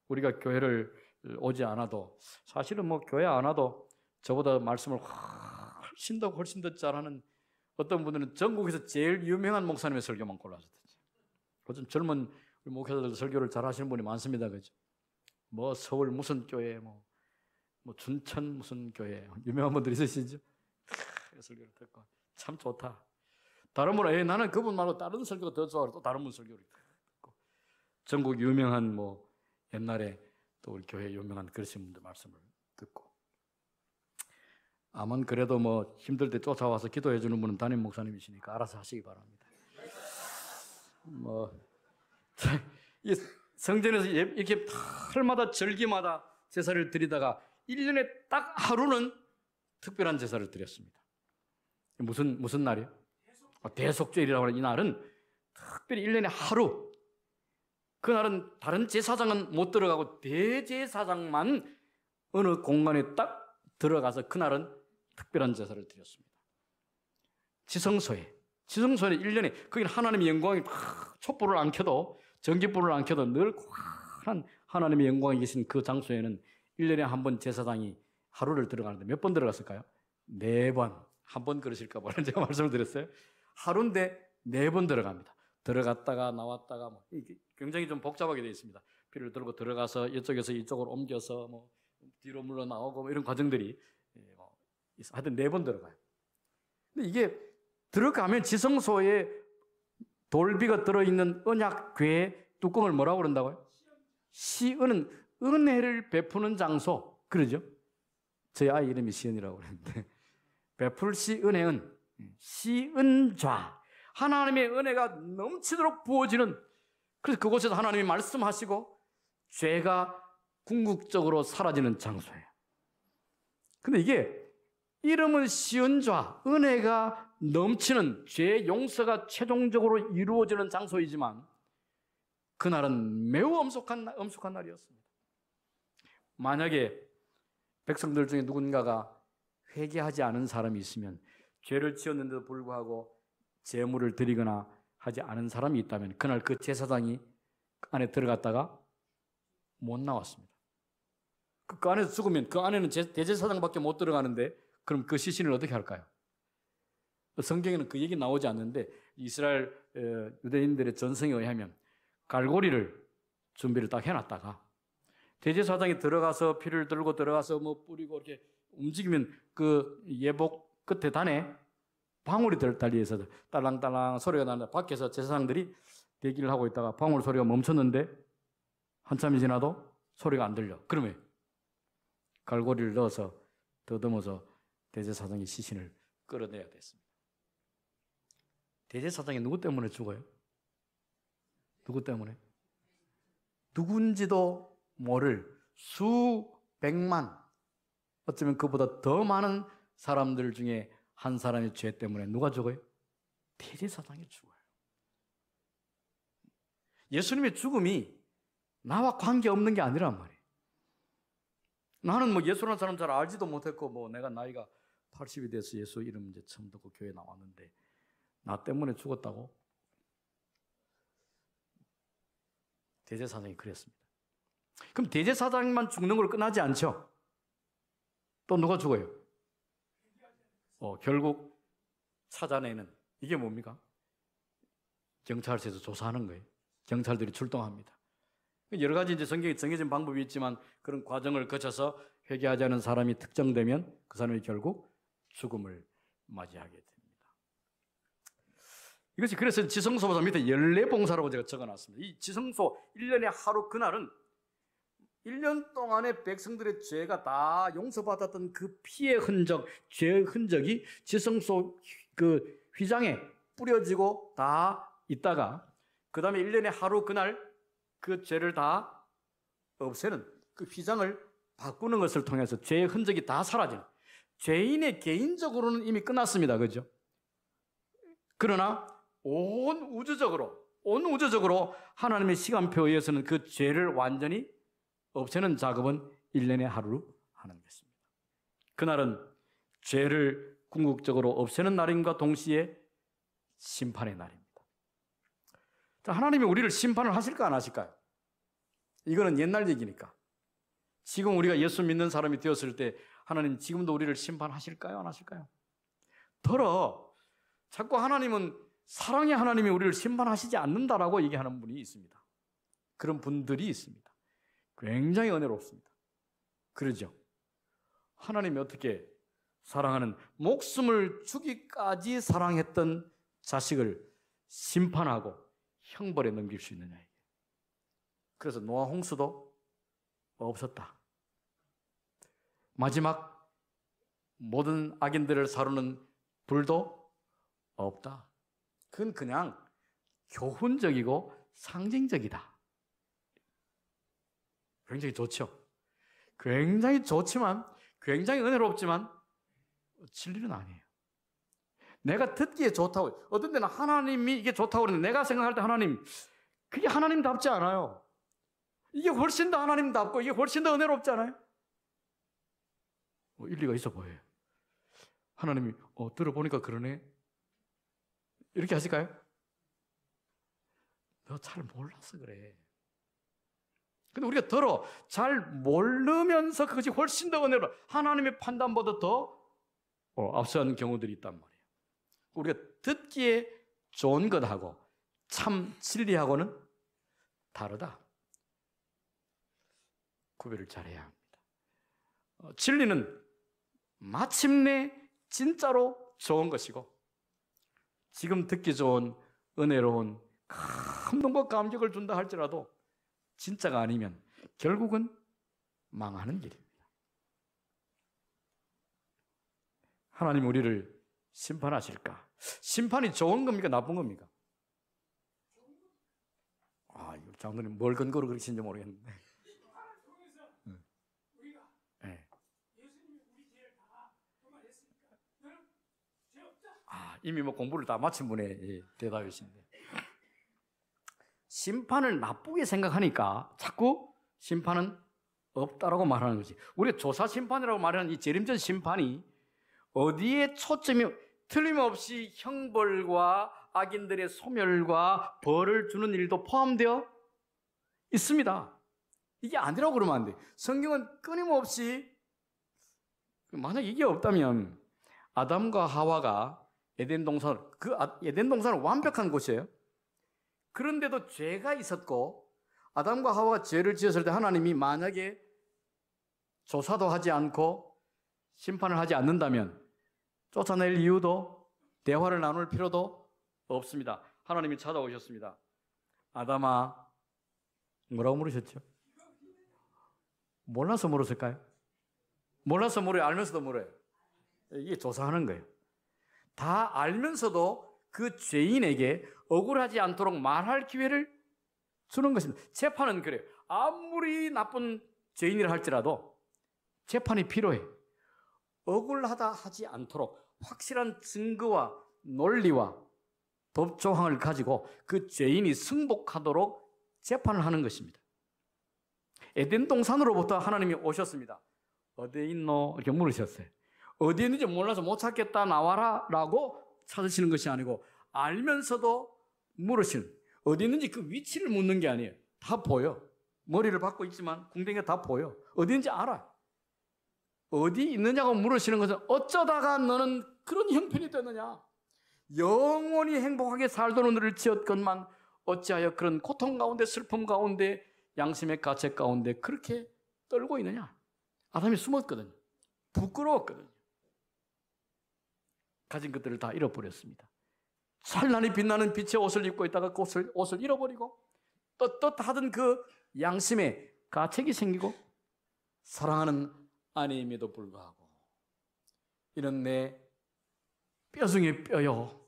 우리가 교회를 오지 않아도 사실은 뭐 교회 안 와도 저보다 말씀을 훨씬 더 잘하는 어떤 분들은 전국에서 제일 유명한 목사님의 설교만 골라서 듣죠. 요즘 젊은 우리 목사들도 설교를 잘 하시는 분이 많습니다. 그죠? 뭐 서울 무슨 교회 뭐 춘천 무슨 교회 유명한 분들 있으시죠? 설교를 듣고 참 좋다. 다른 분은 나는 그분 말고 다른 설교가 더 좋아. 또 다른 분 설교를 듣고 전국 유명한 뭐 옛날에 또 우리 교회 유명한 그러신 분들 말씀을 듣고 아만 그래도 뭐 힘들 때 쫓아와서 기도해 주는 분은 담임 목사님이시니까 알아서 하시기 바랍니다. 이 성전에서 이렇게 달마다 절기마다 제사를 드리다가 1년에 딱 하루는 특별한 제사를 드렸습니다. 무슨 날이에요? 대속죄일이라고 하는 이 날은 특별히 1년에 하루. 그날은 다른 제사장은 못 들어가고 대제사장만 어느 공간에 딱 들어가서 그날은 특별한 제사를 드렸습니다. 지성소에는 1년에 거기는 하나님의 영광이 촛불을 안 켜도 전기불을 안 켜도 늘 환한 하나님의 영광이 계신 그 장소에는 1년에 한 번 제사장이 하루를 들어가는데 몇 번 들어갔을까요? 4번. 한 번 그러실까 봐 제가 말씀을 드렸어요. 하루인데 4번 들어갑니다. 들어갔다가 나왔다가 뭐 굉장히 좀 복잡하게 되어 있습니다. 피를 들고 들어가서 이쪽에서 이쪽으로 옮겨서 뭐 뒤로 물러 나오고 뭐 이런 과정들이 하여튼 4번 들어가요. 근데 이게 들어가면 지성소에 돌비가 들어있는 언약궤의 뚜껑을 뭐라고 그런다고요? 시은은 은혜를 베푸는 장소. 그러죠? 저희 아이 이름이 시은이라고 그랬는데 베풀 시은혜은 시은좌. 하나님의 은혜가 넘치도록 부어지는, 그래서 그곳에서 하나님이 말씀하시고 죄가 궁극적으로 사라지는 장소예요. 근데 이게 이름은 시은좌, 은혜가 넘치는 죄 용서가 최종적으로 이루어지는 장소이지만 그날은 매우 엄숙한 날이었습니다. 만약에 백성들 중에 누군가가 회개하지 않은 사람이 있으면, 죄를 지었는데도 불구하고 제물을 드리거나 하지 않은 사람이 있다면 그날 그 제사장이 그 안에 들어갔다가 못 나왔습니다. 그 안에서 죽으면 그 안에는 대제사장밖에 못 들어가는데 그럼 그 시신을 어떻게 할까요? 성경에는 그 얘기 나오지 않는데 이스라엘 유대인들의 전승에 의하면 갈고리를 준비를 딱 해놨다가 대제사장이 들어가서 피를 들고 들어가서 뭐 뿌리고 이렇게 움직이면 그 예복 끝에 단에 방울이 달리해서 딸랑딸랑 소리가 나는데 밖에서 제사장들이 대기를 하고 있다가 방울 소리가 멈췄는데 한참이 지나도 소리가 안 들려. 그러면 갈고리를 넣어서 더듬어서 대제사장의 시신을 끌어내야 됐습니다. 대제사장이 누구 때문에 죽어요? 누구 때문에? 누군지도 모를 수백만, 어쩌면 그보다 더 많은 사람들 중에 한 사람의 죄 때문에 누가 죽어요? 대제사장이 죽어요. 예수님의 죽음이 나와 관계없는 게 아니란 말이에요. 나는 뭐 예수라는 사람 잘 알지도 못했고 뭐 내가 나이가 80이 돼서 예수 이름 이제 처음 듣고 교회 나왔는데 나 때문에 죽었다고? 대제사장이 그랬습니다. 그럼 대제사장만 죽는 걸 끝나지 않죠? 또 누가 죽어요? 결국 찾아내는, 이게 뭡니까? 경찰서에서 조사하는 거예요. 경찰들이 출동합니다. 여러 가지 이제 성경에 정해진 방법이 있지만 그런 과정을 거쳐서 회개하지 않은 사람이 특정되면 그 사람이 결국 죽음을 맞이하게 됩니다. 이것이 그래서 지성소보다 밑에 연례봉사라고 제가 적어놨습니다. 이 지성소 1년에 하루 그날은 1년 동안의 백성들의 죄가 다 용서받았던 그 피의 흔적, 죄의 흔적이 지성소 그 휘장에 뿌려지고 다 있다가 그 다음에 1년에 하루 그날 그 죄를 다 없애는, 그 휘장을 바꾸는 것을 통해서 죄의 흔적이 다 사라지는, 죄인의 개인적으로는 이미 끝났습니다. 그죠? 그러나 온 우주적으로 하나님의 시간표에 의해서는 그 죄를 완전히 없애는 작업은 1년에 하루 하는 것입니다. 그날은 죄를 궁극적으로 없애는 날임과 동시에 심판의 날입니다. 자, 하나님이 우리를 심판을 하실까 안 하실까요? 이거는 옛날 얘기니까. 지금 우리가 예수 믿는 사람이 되었을 때 하나님 지금도 우리를 심판하실까요? 안 하실까요? 자꾸 하나님은 사랑의 하나님이 우리를 심판하시지 않는다라고 얘기하는 분이 있습니다. 그런 분들이 있습니다. 굉장히 은혜롭습니다. 그러죠? 하나님이 어떻게 사랑하는, 목숨을 주기까지 사랑했던 자식을 심판하고 형벌에 넘길 수 있느냐. 그래서 노아 홍수도 없었다. 마지막 모든 악인들을 사르는 불도 없다. 그건 그냥 교훈적이고 상징적이다. 굉장히 좋죠. 굉장히 좋지만, 굉장히 은혜롭지만 진리는 아니에요. 내가 듣기에 좋다고, 어떤 데는 하나님이 이게 좋다고 그러는데 내가 생각할 때 하나님, 그게 하나님답지 않아요. 이게 훨씬 더 하나님답고 이게 훨씬 더 은혜롭지 않아요? 일리가 있어 보여요. 하나님이 들어보니까 그러네. 이렇게 하실까요? 너 잘 몰라서 그래. 근데 우리가 잘 모르면서 그것이 훨씬 더 은혜로, 하나님의 판단보다 더 앞서는 경우들이 있단 말이에요. 우리가 듣기에 좋은 것하고 참 진리하고는 다르다. 구별을 잘해야 합니다. 진리는 마침내 진짜로 좋은 것이고 지금 듣기 좋은 은혜로운 감동과 감격을 준다 할지라도 진짜가 아니면 결국은 망하는 길입니다. 하나님 우리를 심판하실까? 심판이 좋은 겁니까? 나쁜 겁니까? 이거 장로님 뭘 근거로 그러시는지 모르겠는데. 네. 이미 뭐 공부를 다 마친 분의 대답이신데. 심판을 나쁘게 생각하니까 자꾸 심판은 없다라고 말하는 거지. 우리가 조사 심판이라고 말하는 이 재림전 심판이 어디에 초점이 틀림없이 형벌과 악인들의 소멸과 벌을 주는 일도 포함되어 있습니다. 이게 아니라고 그러면 안 돼. 성경은 끊임없이 만약 이게 없다면 아담과 하와가 에덴 동산, 에덴 동산은 완벽한 곳이에요. 그런데도 죄가 있었고 아담과 하와가 죄를 지었을 때 하나님이 만약에 조사도 하지 않고 심판을 하지 않는다면 쫓아낼 이유도 대화를 나눌 필요도 없습니다. 하나님이 찾아오셨습니다. 아담아, 뭐라고 물으셨죠? 몰라서 물었을까요? 몰라서 물어요? 알면서도 물어요? 이게 조사하는 거예요. 다 알면서도 그 죄인에게 억울하지 않도록 말할 기회를 주는 것입니다. 재판은 그래요. 아무리 나쁜 죄인이라 할지라도 재판이 필요해. 억울하다 하지 않도록 확실한 증거와 논리와 법 조항을 가지고 그 죄인이 승복하도록 재판을 하는 것입니다. 에덴 동산으로부터 하나님이 오셨습니다. 어디에 있노? 이렇게 물으셨어요. 어디에 있는지 몰라서 못 찾겠다 나와라 라고 찾으시는 것이 아니고 알면서도 물으시는, 어디 있는지 그 위치를 묻는 게 아니에요. 다 보여. 머리를 박고 있지만 궁뎅이가 다 보여. 어디 있는지 알아. 어디 있느냐고 물으시는 것은 어쩌다가 너는 그런 형편이 되느냐. 영원히 행복하게 살도록 너를 지었건만 어찌하여 그런 고통 가운데 슬픔 가운데 양심의 가책 가운데 그렇게 떨고 있느냐. 아담이 숨었거든요. 부끄러웠거든요. 가진 것들을 다 잃어버렸습니다. 찬란히 빛나는 빛의 옷을 입고 있다가 그 옷을 잃어버리고 떳떳하던 그 양심에 가책이 생기고 사랑하는 아내임에도 불구하고 이런 내 뼈 중에 뼈요.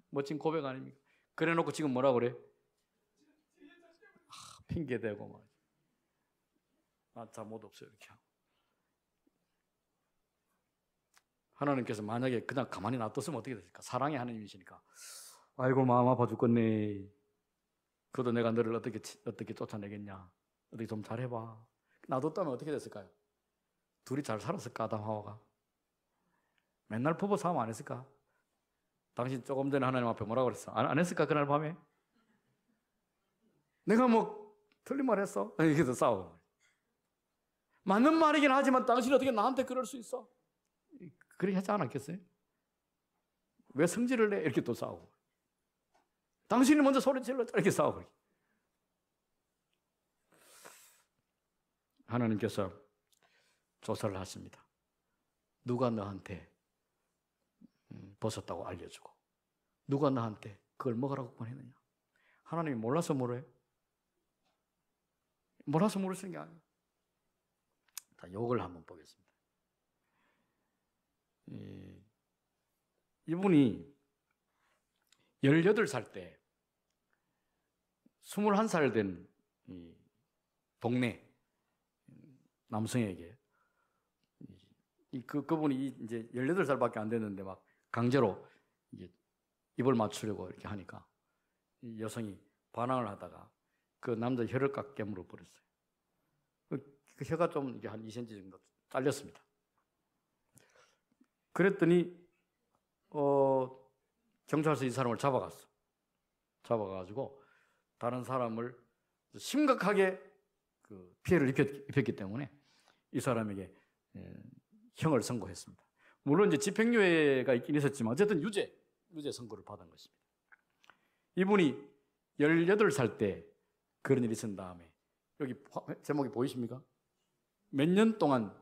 멋진 고백 아닙니까? 그래놓고 지금 뭐라 그래? 핑계대고 말이야. 나 잘못 없어요 이렇게 하고. 하나님께서 만약에 그냥 가만히 놔뒀으면 어떻게 됐을까? 사랑의 하나님이시니까 아이고 마음 아파 죽겠네. 그래도 내가 너를 어떻게 쫓아내겠냐? 어떻게 좀 잘해봐. 놔뒀다면 어떻게 됐을까요? 둘이 잘 살았을까? 아담 하와가 맨날 부부 싸움 안 했을까? 당신 조금 전에 하나님 앞에 뭐라고 그랬어? 안 했을까? 그날 밤에? 내가 뭐 틀린 말 했어? 이렇게 싸워. 맞는 말이긴 하지만 당신이 어떻게 나한테 그럴 수 있어? 그렇게 하지 않았겠어요? 왜 성질을 내? 이렇게 또 싸우고. 당신이 먼저 소리 질렀다. 이렇게 싸우고. 하나님께서 조사를 하십니다. 누가 너한테 벗었다고 알려주고 누가 너한테 그걸 먹으라고 권했느냐? 하나님이 몰라서 물어요? 몰라서 물으시는 게 아니에요. 자, 욕을 한번 보겠습니다. 이분이 18살 때 21살 된 동네 남성에게 그분이 이제 18살밖에 안 됐는데 막 강제로 이제 입을 맞추려고 이렇게 하니까 이 여성이 반항을 하다가 그 남자 혀를 깎 깨물어 버렸어요. 그 혀가 좀 이게 한 2cm 정도 잘렸습니다. 그랬더니 경찰서 이 사람을 잡아가지고 다른 사람을 심각하게 그 피해를 입혔기 때문에 이 사람에게 형을 선고했습니다. 물론 이제 집행유예가 있긴 있었지만 어쨌든 유죄 선고를 받은 것입니다. 이분이 18살 때 그런 일이 있은 다음에 여기 제목이 보이십니까? 몇 년 동안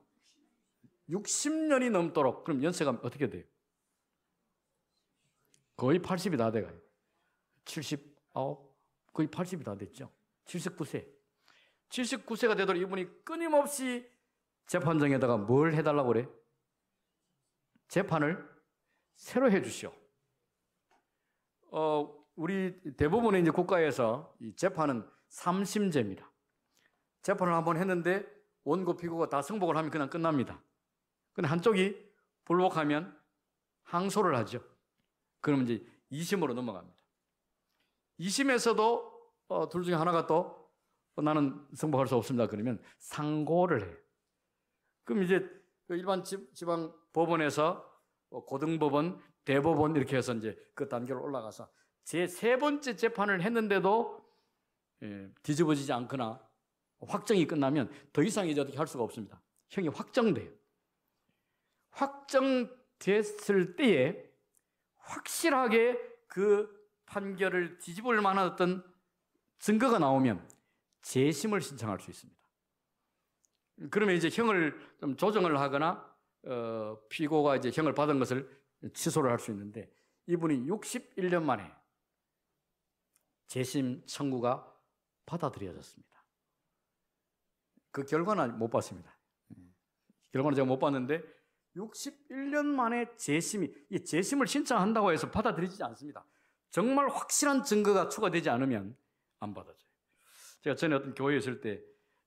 60년이 넘도록 그럼 연세가 어떻게 돼요? 거의 80이 다 돼가요. 79, 거의 80이 다 됐죠. 79세. 79세가 되도록 이분이 끊임없이 재판정에다가 뭘 해달라고 그래? 재판을 새로 해주시오. 우리 대부분의 이제 국가에서 이 재판은 3심제입니다. 재판을 한번 했는데 원고 피고가 다 승복을 하면 그냥 끝납니다. 근데 한쪽이 불복하면 항소를 하죠. 그러면 이제 2심으로 넘어갑니다. 2심에서도 둘 중에 하나가 또 나는 승복할 수 없습니다. 그러면 상고를 해요. 그럼 이제 일반 지방 법원에서 고등법원, 대법원 이렇게 해서 이제 그 단계로 올라가서 제 세 번째 재판을 했는데도 뒤집어지지 않거나 확정이 끝나면 더 이상 이제 어떻게 할 수가 없습니다. 형이 확정돼요. 확정됐을 때에 확실하게 그 판결을 뒤집을 만한 어떤 증거가 나오면 재심을 신청할 수 있습니다. 그러면 이제 형을 좀 조정을 하거나 피고가 이제 형을 받은 것을 취소를 할 수 있는데 이분이 61년 만에 재심 청구가 받아들여졌습니다. 그 결과는 못 봤습니다. 결과는 제가 못 봤는데 61년 만에 이 재심을 신청한다고 해서 받아들이지 않습니다. 정말 확실한 증거가 추가되지 않으면 안 받아줘요. 제가 전에 어떤 교회에 있을 때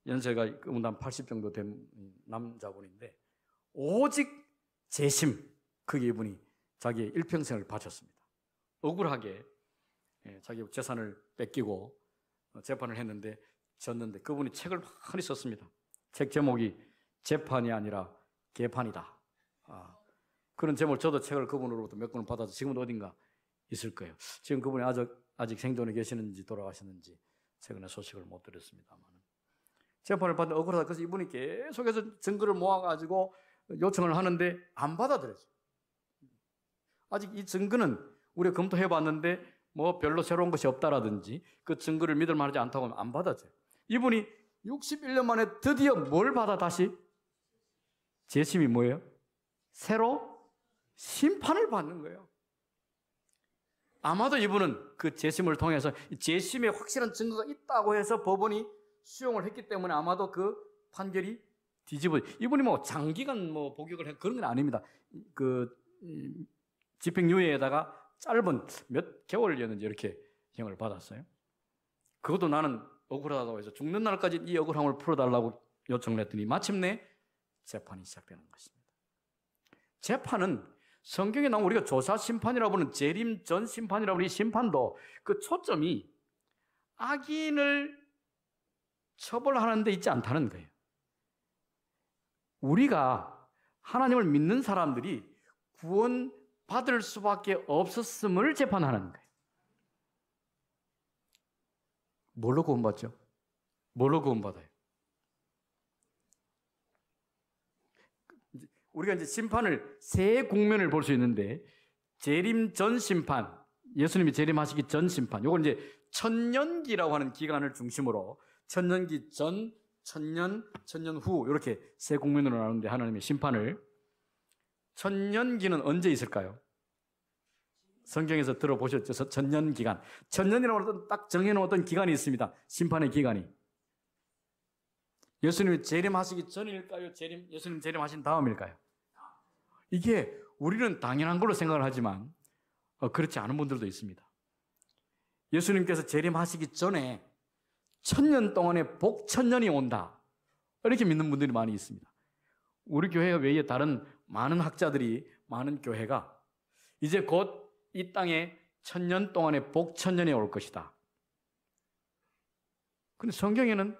연세가 한 80 정도 된 남자분인데 오직 재심, 그게 이분이 자기의 일평생을 바쳤습니다. 억울하게 자기 재산을 뺏기고 재판을 했는데 졌는데 그분이 책을 많이 썼습니다. 책 제목이 재판이 아니라 개판이다. 그런 제목을 저도 책을 그분으로부터 몇 권을 받아서 지금은 어딘가 있을 거예요. 지금 그분이 아직 생존해 계시는지 돌아가셨는지 최근에 소식을 못 들었습니다만 재판을 받는 억울하다. 그래서 이분이 계속해서 증거를 모아가지고 요청을 하는데 안 받아들여져요. 아직 이 증거는 우리가 검토해봤는데 뭐 별로 새로운 것이 없다라든지 그 증거를 믿을 만하지 않다고 하면 안 받아져요. 이분이 61년 만에 드디어 뭘 받아 다시? 재심이 뭐예요? 새로 심판을 받는 거예요. 아마도 이분은 그 재심을 통해서 재심에 확실한 증거가 있다고 해서 법원이 수용을 했기 때문에 아마도 그 판결이 이분이 뭐 장기간 뭐 복역을 한 그런 건 아닙니다. 그 집행유예에다가 짧은 몇 개월이었는지 이렇게 형을 받았어요. 그것도 나는 억울하다고 해서 죽는 날까지 이 억울함을 풀어달라고 요청을 했더니 마침내 재판이 시작되는 것입니다. 재판은 성경에 나오는 우리가 조사심판이라고 부르는 재림 전 심판이라고 부르는 이 심판도 그 초점이 악인을 처벌하는 데 있지 않다는 거예요. 우리가 하나님을 믿는 사람들이 구원받을 수밖에 없었음을 재판하는 거예요. 뭘로 구원받죠? 뭘로 구원받아요? 우리가 이제 심판을 세 국면을 볼 수 있는데 재림 전 심판, 예수님이 재림하시기 전 심판, 이건 이제 천년기라고 하는 기간을 중심으로 천년기 전, 천년 후 이렇게 세 국면으로 나누는데 하나님의 심판을 천년기는 언제 있을까요? 성경에서 들어보셨죠? 천년기간. 천년이라고 하는 딱 정해놓은 어떤 기간이 있습니다. 심판의 기간이. 예수님이 재림하시기 전일까요? 예수님 재림하신 다음일까요? 이게 우리는 당연한 걸로 생각을 하지만 그렇지 않은 분들도 있습니다. 예수님께서 재림하시기 전에 1000년 동안의 복천년이 온다. 이렇게 믿는 분들이 많이 있습니다. 우리 교회 외에 다른 많은 학자들이, 많은 교회가 이제 곧 이 땅에 1000년 동안의 복천년이 올 것이다. 그런데 성경에는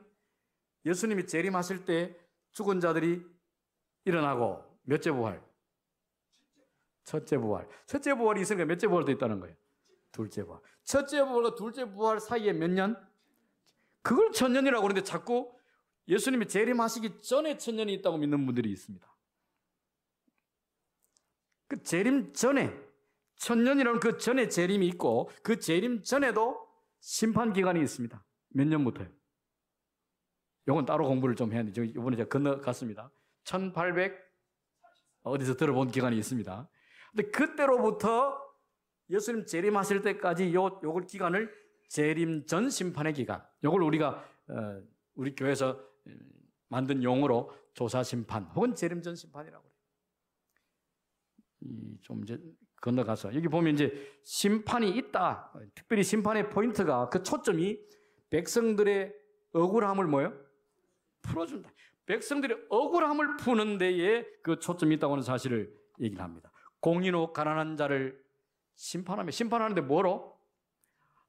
예수님이 재림하실 때 죽은 자들이 일어나고 몇째 부활? 첫째 부활. 첫째 부활이 있으니까 몇째 부활도 있다는 거예요? 둘째 부활. 첫째 부활과 둘째 부활 사이에 몇 년? 그걸 천년이라고 그러는데 자꾸 예수님이 재림하시기 전에 천년이 있다고 믿는 분들이 있습니다. 그 재림 전에, 천년이라는 그 전에 재림이 있고 그 재림 전에도 심판 기간이 있습니다. 몇 년부터요? 이건 따로 공부를 좀 해야 돼요. 이번에 제가 건너갔습니다. 1800 어디서 들어본 기간이 있습니다. 근데 그때로부터 예수님 재림하실 때까지 요걸 기간을 재림 전 심판의 기간. 요걸 우리가 우리 교회에서 만든 용어로 조사 심판 혹은 재림 전 심판이라고 그래요. 좀 이제 건너가서 여기 보면 이제 심판이 있다. 특별히 심판의 포인트가 그 초점이 백성들의 억울함을 뭐예요? 풀어준다. 백성들의 억울함을 푸는 데에 그 초점이 있다고 하는 사실을 얘기를 합니다. 공인호 가난한 자를 심판하며 심판하는데 뭐로?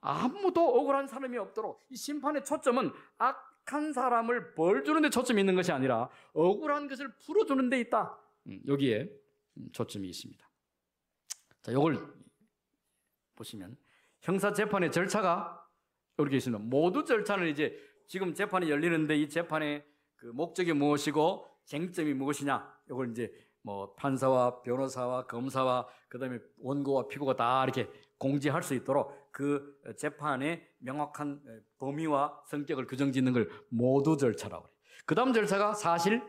아무도 억울한 사람이 없도록. 이 심판의 초점은 악한 사람을 벌 주는 데 초점이 있는 것이 아니라 억울한 것을 풀어주는 데 있다. 여기에 초점이 있습니다. 자, 이걸 보시면 형사 재판의 절차가 이렇게 있습니다. 모두 절차는 이제 지금 재판이 열리는데 이 재판의 그 목적이 무엇이고 쟁점이 무엇이냐, 이걸 이제 뭐 판사와 변호사와 검사와 그다음에 원고와 피고가 다 이렇게 공지할 수 있도록 그 재판의 명확한 범위와 성격을 규정짓는 걸 모두 절차라고 해요. 그다음 절차가 사실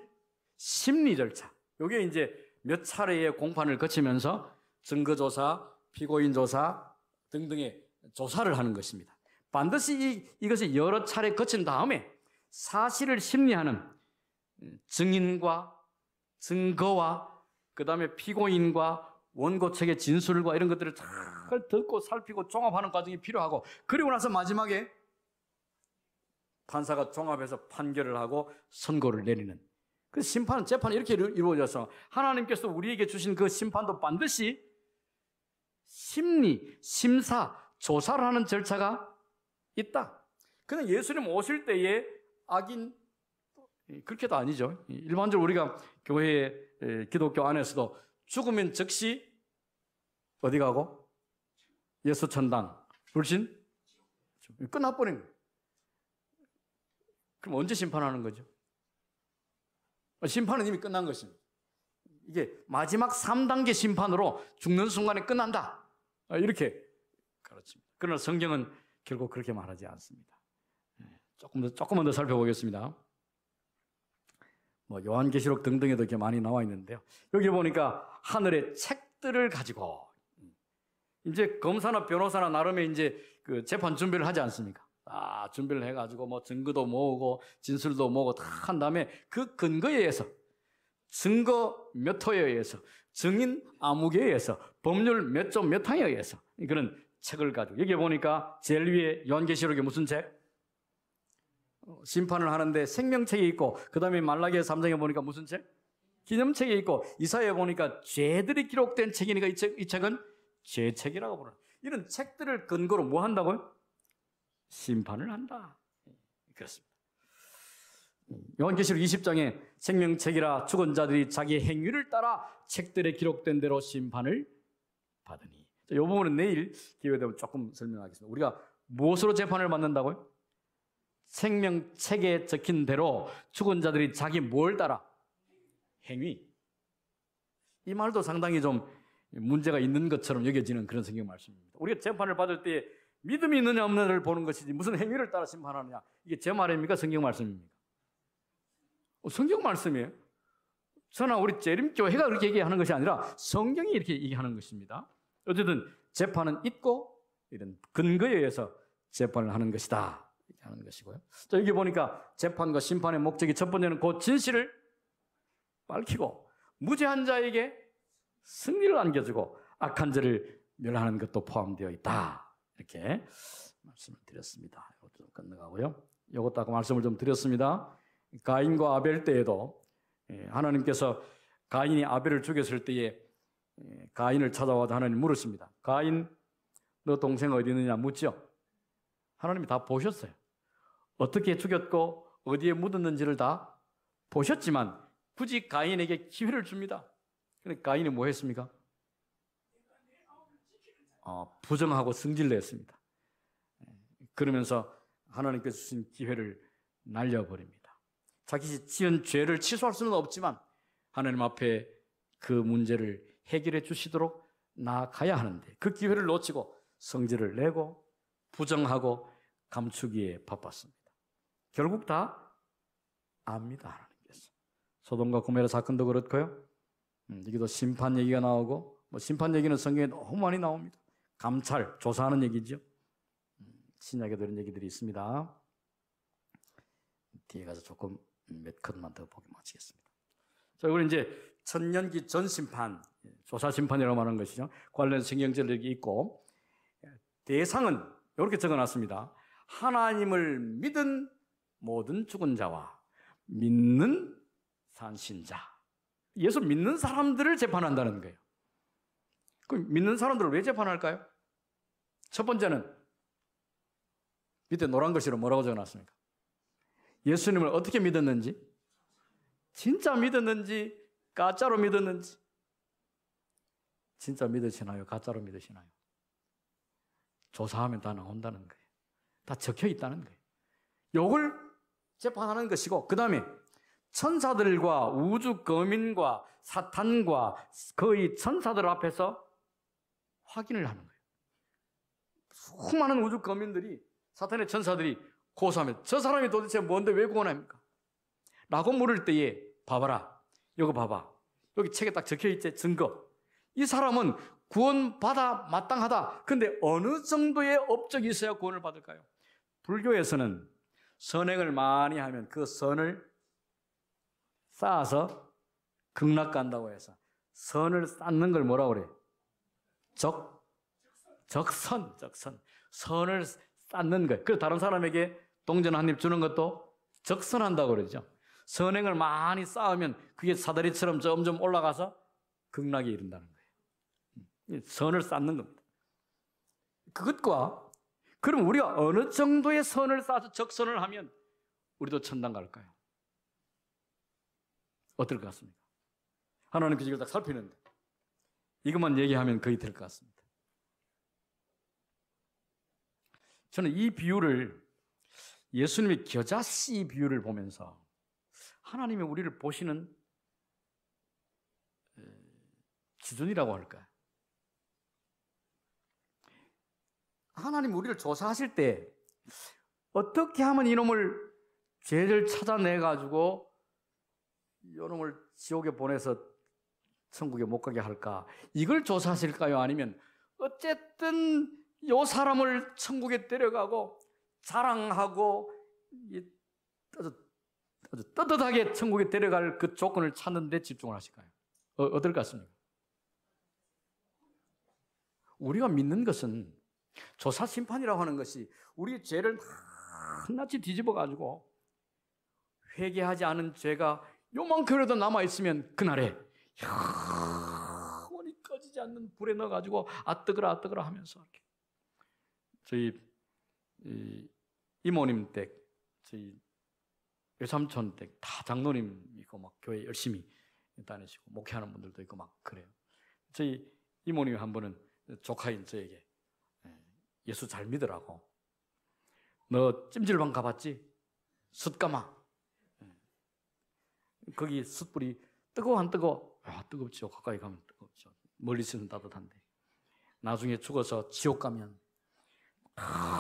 심리 절차. 이게 이제 몇 차례의 공판을 거치면서 증거조사, 피고인 조사 등등의 조사를 하는 것입니다. 반드시 이것이 여러 차례 거친 다음에 사실을 심리하는 증인과 증거와 그 다음에 피고인과 원고 측의 진술과 이런 것들을 잘 듣고 살피고 종합하는 과정이 필요하고, 그리고 나서 마지막에 판사가 종합해서 판결을 하고 선고를 내리는, 그 심판은 재판이 이렇게 이루어져서 하나님께서 우리에게 주신 그 심판도 반드시 심리, 심사, 조사를 하는 절차가 있다. 그냥 예수님 오실 때에 악인, 그렇게도 아니죠. 일반적으로 우리가 교회, 기독교 안에서도 죽으면 즉시 어디 가고? 예수 천당, 불신? 끝나버린 거예요. 그럼 언제 심판하는 거죠? 심판은 이미 끝난 것입니다. 이게 마지막 3단계 심판으로 죽는 순간에 끝난다, 이렇게 가르칩니다. 그러나 성경은 결국 그렇게 말하지 않습니다. 조금만 더 살펴보겠습니다. 뭐 요한계시록 등등에도 이렇게 많이 나와 있는데요. 여기 보니까 하늘의 책들을 가지고 이제 검사나 변호사나 나름의 이제 그 재판 준비를 하지 않습니까? 준비를 해가지고 뭐 증거도 모으고 진술도 모으고 다 한 다음에 그 근거에 의해서, 증거 몇 호에 의해서, 증인 아무개에 의해서, 법률 몇 조 몇 항에 의해서 그런 책을 가지고, 여기 보니까 제일 위에 요한계시록에 무슨 책? 심판을 하는데 생명책이 있고, 그 다음에 말라기의 3장에 보니까 무슨 책? 기념책이 있고, 이사야에 보니까 죄들이 기록된 책이니까 이 책은 죄책이라고 부르는, 이런 책들을 근거로 뭐 한다고요? 심판을 한다. 그렇습니다. 요한계시록 20장에 생명책이라 죽은 자들이 자기의 행위를 따라 책들에 기록된 대로 심판을 받으니. 이 부분은 내일 기회 되면 조금 설명하겠습니다. 우리가 무엇으로 재판을 받는다고요? 생명책에 적힌 대로 죽은 자들이 자기 뭘 따라? 행위. 이 말도 상당히 좀 문제가 있는 것처럼 여겨지는 그런 성경 말씀입니다. 우리가 재판을 받을 때 믿음이 있느냐 없느냐를 보는 것이지 무슨 행위를 따라 심판하느냐, 이게 제 말입니까? 성경 말씀입니까? 성경 말씀이에요. 저나 우리 재림교회가 그렇게 얘기하는 것이 아니라 성경이 이렇게 얘기하는 것입니다. 어쨌든 재판은 있고 이런 근거에 의해서 재판을 하는 것이다, 이렇게 하는 것이고요. 자, 여기 보니까 재판과 심판의 목적이 첫 번째는 곧 진실을 밝히고 무죄한 자에게 승리를 안겨주고 악한 자를 멸하는 것도 포함되어 있다, 이렇게 말씀을 드렸습니다. 이것도 좀 건너가고요. 이것도 아까 말씀을 좀 드렸습니다. 가인과 아벨 때에도 하나님께서 가인이 아벨을 죽였을 때에 가인을 찾아와서 하나님 물으십니다. 가인, 너 동생 어디 있느냐 묻죠. 하나님이 다 보셨어요. 어떻게 죽였고 어디에 묻었는지를 다 보셨지만 굳이 가인에게 기회를 줍니다. 그런데 가인이 뭐 했습니까? 부정하고 승질냈습니다. 그러면서 하나님께서 주신 기회를 날려버립니다. 자기 지은 죄를 취소할 수는 없지만 하나님 앞에 그 문제를 해결해 주시도록 나아가야 하는데 그 기회를 놓치고 성질을 내고 부정하고 감추기에 바빴습니다. 결국 다 압니다, 하나님께서. 소돔과 고모라 사건도 그렇고요. 여기도 심판 얘기가 나오고, 뭐 심판 얘기는 성경에 너무 많이 나옵니다. 감찰, 조사하는 얘기죠. 신약에도 이런 얘기들이 있습니다. 뒤에 가서 조금 몇 컷만 더 보고 마치겠습니다. 자, 우리 이제 천년기 전심판, 조사심판이라고 말하는 것이죠. 관련 성경절이 있고, 대상은 이렇게 적어놨습니다. 하나님을 믿은 모든 죽은 자와 믿는 산신자. 예수 믿는 사람들을 재판한다는 거예요. 그럼 믿는 사람들을 왜 재판할까요? 첫 번째는 밑에 노란 글씨로 뭐라고 적어놨습니까? 예수님을 어떻게 믿었는지, 진짜 믿었는지, 가짜로 믿었는지. 진짜 믿으시나요? 가짜로 믿으시나요? 조사하면 다 나온다는 거예요. 다 적혀 있다는 거예요. 요걸 재판하는 것이고, 그 다음에 천사들과 우주 거민과 사탄과 거의 천사들 앞에서 확인을 하는 거예요. 수많은 우주 거민들이, 사탄의 천사들이 고소하면 저 사람이 도대체 뭔데 왜 구원합니까? 라고 물을 때에, 봐봐라, 이거 봐봐, 여기 책에 딱 적혀있지, 증거. 이 사람은 구원받아 마땅하다. 근데 어느 정도의 업적이 있어야 구원을 받을까요? 불교에서는 선행을 많이 하면 그 선을 쌓아서 극락 간다고 해서, 선을 쌓는 걸 뭐라고 그래? 적선. 선을 쌓는 거예요. 그래서 다른 사람에게 동전 한 입 주는 것도 적선한다고 그러죠. 선행을 많이 쌓으면 그게 사다리처럼 점점 올라가서 극락에 이른다는 거예요. 선을 쌓는 겁니다. 그것과, 그럼 우리가 어느 정도의 선을 쌓아서 적선을 하면 우리도 천당 갈까요? 어떨 것 같습니까? 하나님께서 이걸 딱 살피는데 이것만 얘기하면 거의 될 것 같습니다. 저는 이 비유를, 예수님의 겨자씨 비유를 보면서 하나님이 우리를 보시는 기준이라고 할까요? 하나님 우리를 조사하실 때 어떻게 하면 이놈을, 죄를 찾아내가지고 이놈을 지옥에 보내서 천국에 못 가게 할까? 이걸 조사하실까요? 아니면 어쨌든 이 사람을 천국에 데려가고 자랑하고 아주 떳떳하게 천국에 데려갈 그 조건을 찾는 데 집중을 하실까요? 어떨 것 같습니까? 우리가 믿는 것은, 조사 심판이라고 하는 것이 우리의 죄를 낱낱이 뒤집어가지고 회개하지 않은 죄가 요만큼이라도 남아있으면 그날에 영원히 꺼지지 않는 불에 넣어가지고 뜨거라 하면서 이렇게. 저희 이모님 댁, 저희 외삼촌 댁 다 장로님이고 막 교회 열심히 다니시고 목회하는 분들도 있고 막 그래요. 저희 이모님 한 분은 조카인 저에게 예수 잘 믿으라고. 너 찜질방 가봤지? 숯가마. 거기 숯불이 뜨거워 안 뜨거워? 뜨겁죠. 가까이 가면 뜨겁죠. 멀리서는 따뜻한데. 나중에 죽어서 지옥 가면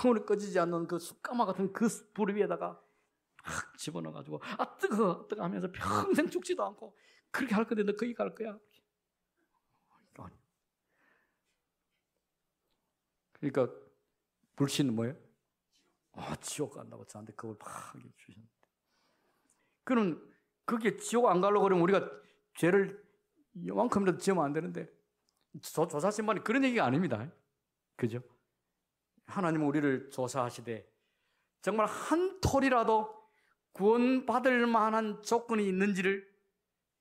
영원히 꺼지지 않는 그 숯가마 같은 그 불 위에다가 막 집어넣어가지고 뜨거워 하면서 평생 죽지도 않고 그렇게 할 건데 너 거기 갈 거야? 그러니까 불신은 뭐예요? 지옥 간다고 저한테 그걸 막 주셨는데, 그럼 그게 지옥 안 가려고 그러면 우리가 죄를 요만큼이라도 지으면 안 되는데, 조사심판이 그런 얘기가 아닙니다. 그죠? 하나님은 우리를 조사하시되 정말 한 톨이라도 구원받을 만한 조건이 있는지를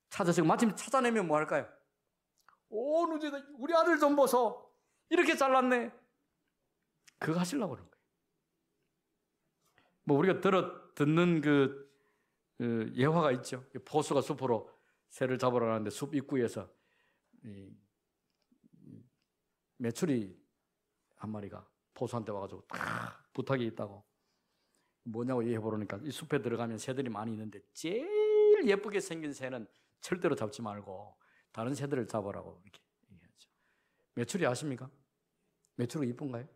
찾으시고, 마침 찾아내면 뭐 할까요? 우리 아들 좀 보소, 이렇게 잘났네. 그거 하시려고 그러는 거예요. 뭐 우리가 듣는 그 예화가 있죠. 포수가 숲으로 새를 잡으러 가는데 숲 입구에서 메추리 한 마리가 포수한테 와가지고 부탁이 있다고. 뭐냐고 얘기해보니까 이 숲에 들어가면 새들이 많이 있는데 제일 예쁘게 생긴 새는 절대로 잡지 말고 다른 새들을 잡으라고 이렇게 얘기하죠. 메추리 아십니까? 메추리가 이쁜가요?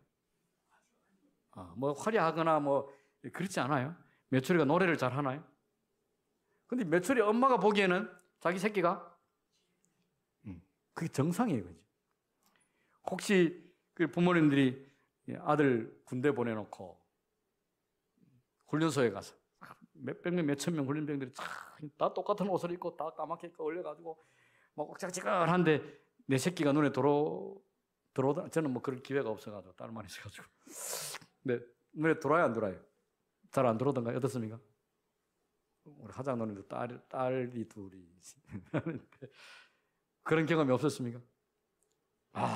뭐 화려하거나 뭐 그렇지 않아요. 메추리가 노래를 잘 하나요? 근데 메추리 엄마가 보기에는 자기 새끼가 그게 정상이에요. 그죠? 혹시 그 부모님들이 아들 군대 보내놓고 훈련소에 가서 몇백 명, 몇천 명 훈련병들이 다 똑같은 옷을 입고 다 까맣게 올려가지고 막 옥짝지근한데 내 새끼가 눈에 들어오다. 저는 뭐 그런 기회가 없어가지고 딸만 있어가지고. 근데 눈에 들어와요, 안 들어와요? 잘 안 들어오던가요? 어떻습니까? 우리 하장 누님도 딸이 둘이 그런 경험이 없었습니까?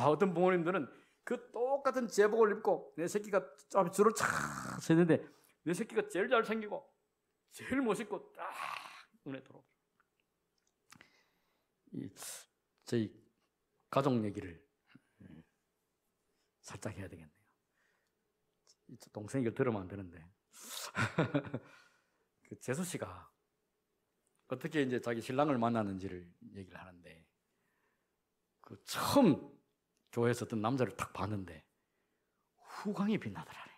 어떤 부모님들은 그 똑같은 제복을 입고 내 새끼가 줄을 착 서는데 내 새끼가 제일 잘생기고 제일 멋있고 딱 눈에 들어오죠. 저희 가족 얘기를 살짝 해야 되겠네요. 동생이 이걸 들으면 안 되는데 그 재수 씨가 어떻게 이제 자기 신랑을 만났는지를 얘기를 하는데 그 처음 교회에서 어떤 남자를 딱 봤는데 후광이 빛나더라네.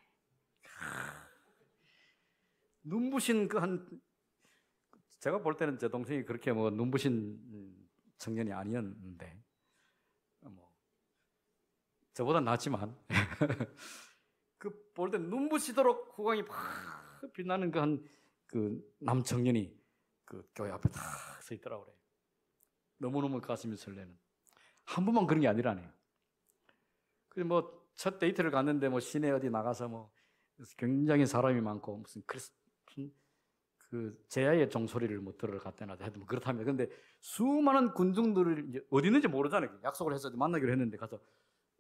눈부신 제가 볼 때는 제 동생이 그렇게 뭐 눈부신 청년이 아니었는데 뭐 저보다 낫지만 그 볼 때 눈부시도록 후광이 팍 빛나는 그 남청년이 그 교회 앞에 딱 서 있더라고 그래. 너무너무 가슴이 설레는. 한 번만 그런 게 아니라네요. 그 뭐 첫 데이트를 갔는데 뭐 시내 어디 나가서 뭐 굉장히 사람이 많고 무슨 그 제야의 종소리를 뭐 들으러 갔다나 하여튼 뭐 그렇다면 근데 수많은 군중들을 이제 어디 있는지 모르잖아요. 약속을 해서 만나기로 했는데 가서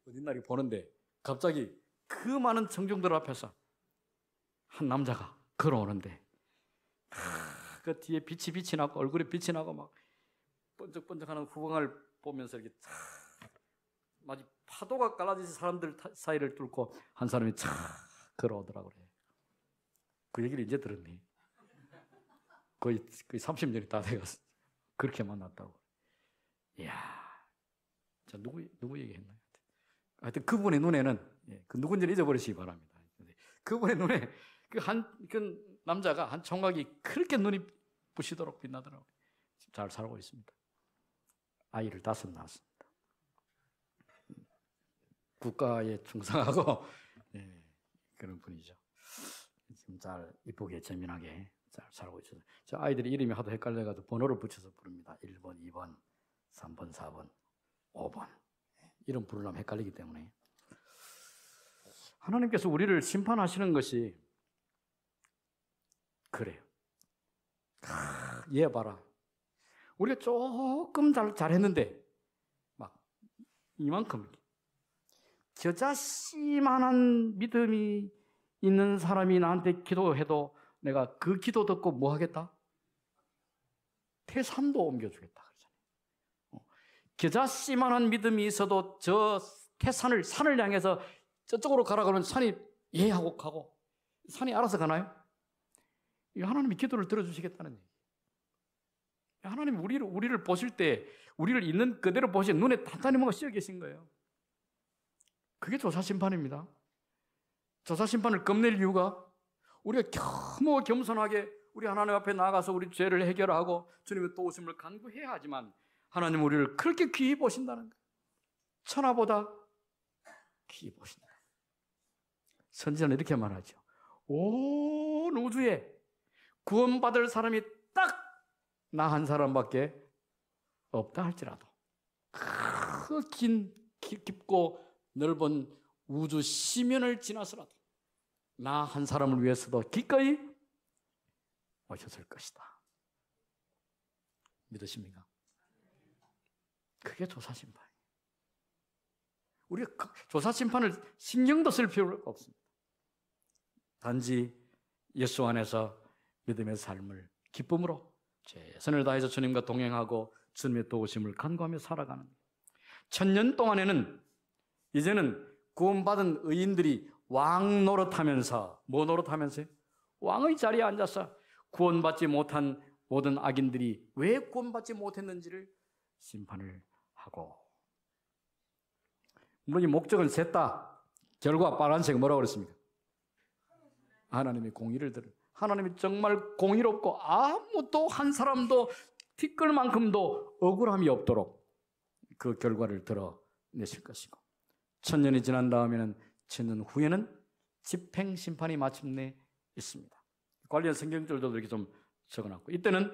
어딘날이 보는데 갑자기 그 많은 청중들 앞에서 한 남자가 걸어오는데 그 뒤에 빛이 나고 얼굴에 빛이 나고 막 번쩍번쩍하는 후광을 보면서 이렇게 마치 파도가 갈라지는 사람들 사이를 뚫고 한 사람이 촥 걸어오더라고 그래. 그 얘기를 이제 들었니? 거의 30년이 다 돼갔어. 그렇게 만났다고. 이야, 자 누구 얘기했나요? 하여튼 그분의 눈에는 그 누군지는 잊어버리시기 바랍니다. 그분의 눈에 그 남자가 한 총각이 그렇게 눈이 부시도록 빛나더라고요. 잘 살고 있습니다. 아이를 5 낳았습니다. 국가에 충성하고 그런 분이죠. 지금 잘 이쁘게 재미나게 잘 살고 있어요. 저 아이들이 이름이 하도 헷갈려가지고 번호를 붙여서 부릅니다. 1번, 2번, 3번, 4번, 5번. 이름 부르려면 헷갈리기 때문에. 하나님께서 우리를 심판하시는 것이 그래요. 얘 봐라. 우리가 조금 잘했는데 막 이만큼 겨자씨만한 믿음이 있는 사람이 나한테 기도해도 내가 그 기도 듣고 뭐 하겠다? 태산도 옮겨주겠다 그러잖아요. 겨자씨만한 믿음이 있어도 저 산을 향해서 저쪽으로 가라 그러면 산이 예 하고 가고 산이 알아서 가나요? 하나님이 기도를 들어주시겠다는 얘기. 하나님 우리를 보실 때 우리를 있는 그대로 보시 눈에 단단히 뭔가 씌어 계신 거예요. 그게 조사심판입니다. 조사심판을 겁낼 이유가 우리가 너무 겸손하게 우리 하나님 앞에 나가서 우리 죄를 해결하고 주님의 도우심을 간구해야 하지만 하나님 우리를 그렇게 귀히 보신다는 거예요. 천하보다 귀히 보신다. 선지자는 이렇게 말하죠. 온 우주에 구원받을 사람이 딱 나 한 사람밖에 없다 할지라도 그 깊고 넓은 우주 시면을 지나서라도 나 한 사람을 위해서도 기꺼이 오셨을 것이다. 믿으십니까? 그게 조사심판이에요. 우리가 조사심판을 신경도 쓸 필요가 없습니다. 단지 예수 안에서 믿음의 삶을 기쁨으로 최선을 다해서 주님과 동행하고 주님의 도우심을 간구하며 살아가는 1000년 동안에는 이제는 구원받은 의인들이 왕 노릇하면서 뭐 노릇하면서요? 왕의 자리에 앉아서 구원받지 못한 모든 악인들이 왜 구원받지 못했는지를 심판을 하고 물론 이 목적은 셋다 결과 빨간색 뭐라고 그랬습니까? 하나님의 공의를 들은 하나님이 정말 공의롭고 아무도 한 사람도 티끌만큼도 억울함이 없도록 그 결과를 드러내실 것이고 천년이 지난 다음에는 천년 후에는 집행 심판이 마침내 있습니다. 관련 성경절도 이렇게 좀 적어놨고, 이때는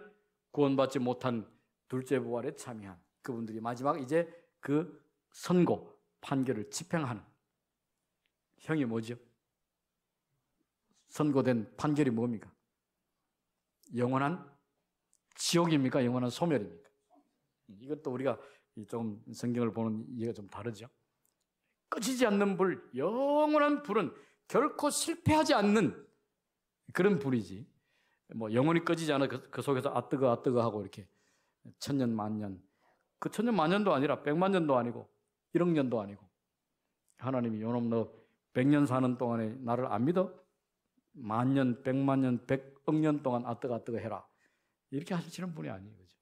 구원받지 못한 둘째 부활에 참여한 그분들이 마지막 이제 그 선고, 판결을 집행하는 형이 뭐죠? 선고된 판결이 뭡니까? 영원한 지옥입니까? 영원한 소멸입니까? 이것도 우리가 좀 성경을 보는 이해가 좀 다르죠. 꺼지지 않는 불, 영원한 불은 결코 실패하지 않는 그런 불이지. 뭐 영원히 꺼지지 않아 그 속에서 아 뜨거 하고 이렇게 천년 만년, 그 천년 만년도 아니라 100만 년도 아니고 1억 년도 아니고, 하나님이 요놈 너 100년 사는 동안에 나를 안 믿어? 만년, 100만 년, 100억 년 동안 아 뜨거 해라, 이렇게 하시는 분이 아니에요. 그죠?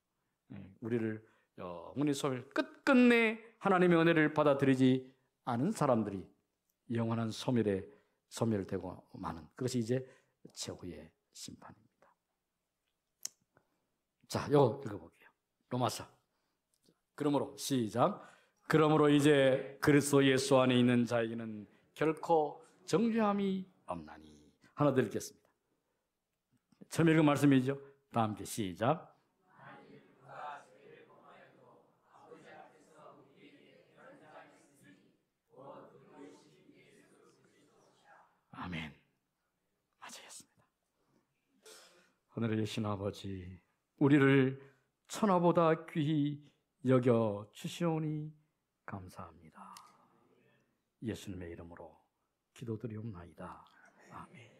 우리를 영원히 소멸, 끝끝내 하나님의 은혜를 받아들이지 않은 사람들이 영원한 소멸되고 마는, 그것이 이제 최후의 심판입니다. 자, 이거 읽어볼게요. 로마서. 그러므로 시작. 그러므로 이제 그리스도 예수 안에 있는 자에게는 결코 정죄함이 없나니. 하나 더 읽겠습니다. 처음 읽은 말씀이죠. 다 함께 시작. 아멘. 맞았습니다. 하늘에 계신 아버지, 우리를 천하보다 귀히 여겨 주시오니 감사합니다. 예수님의 이름으로 기도드리옵나이다. 아멘.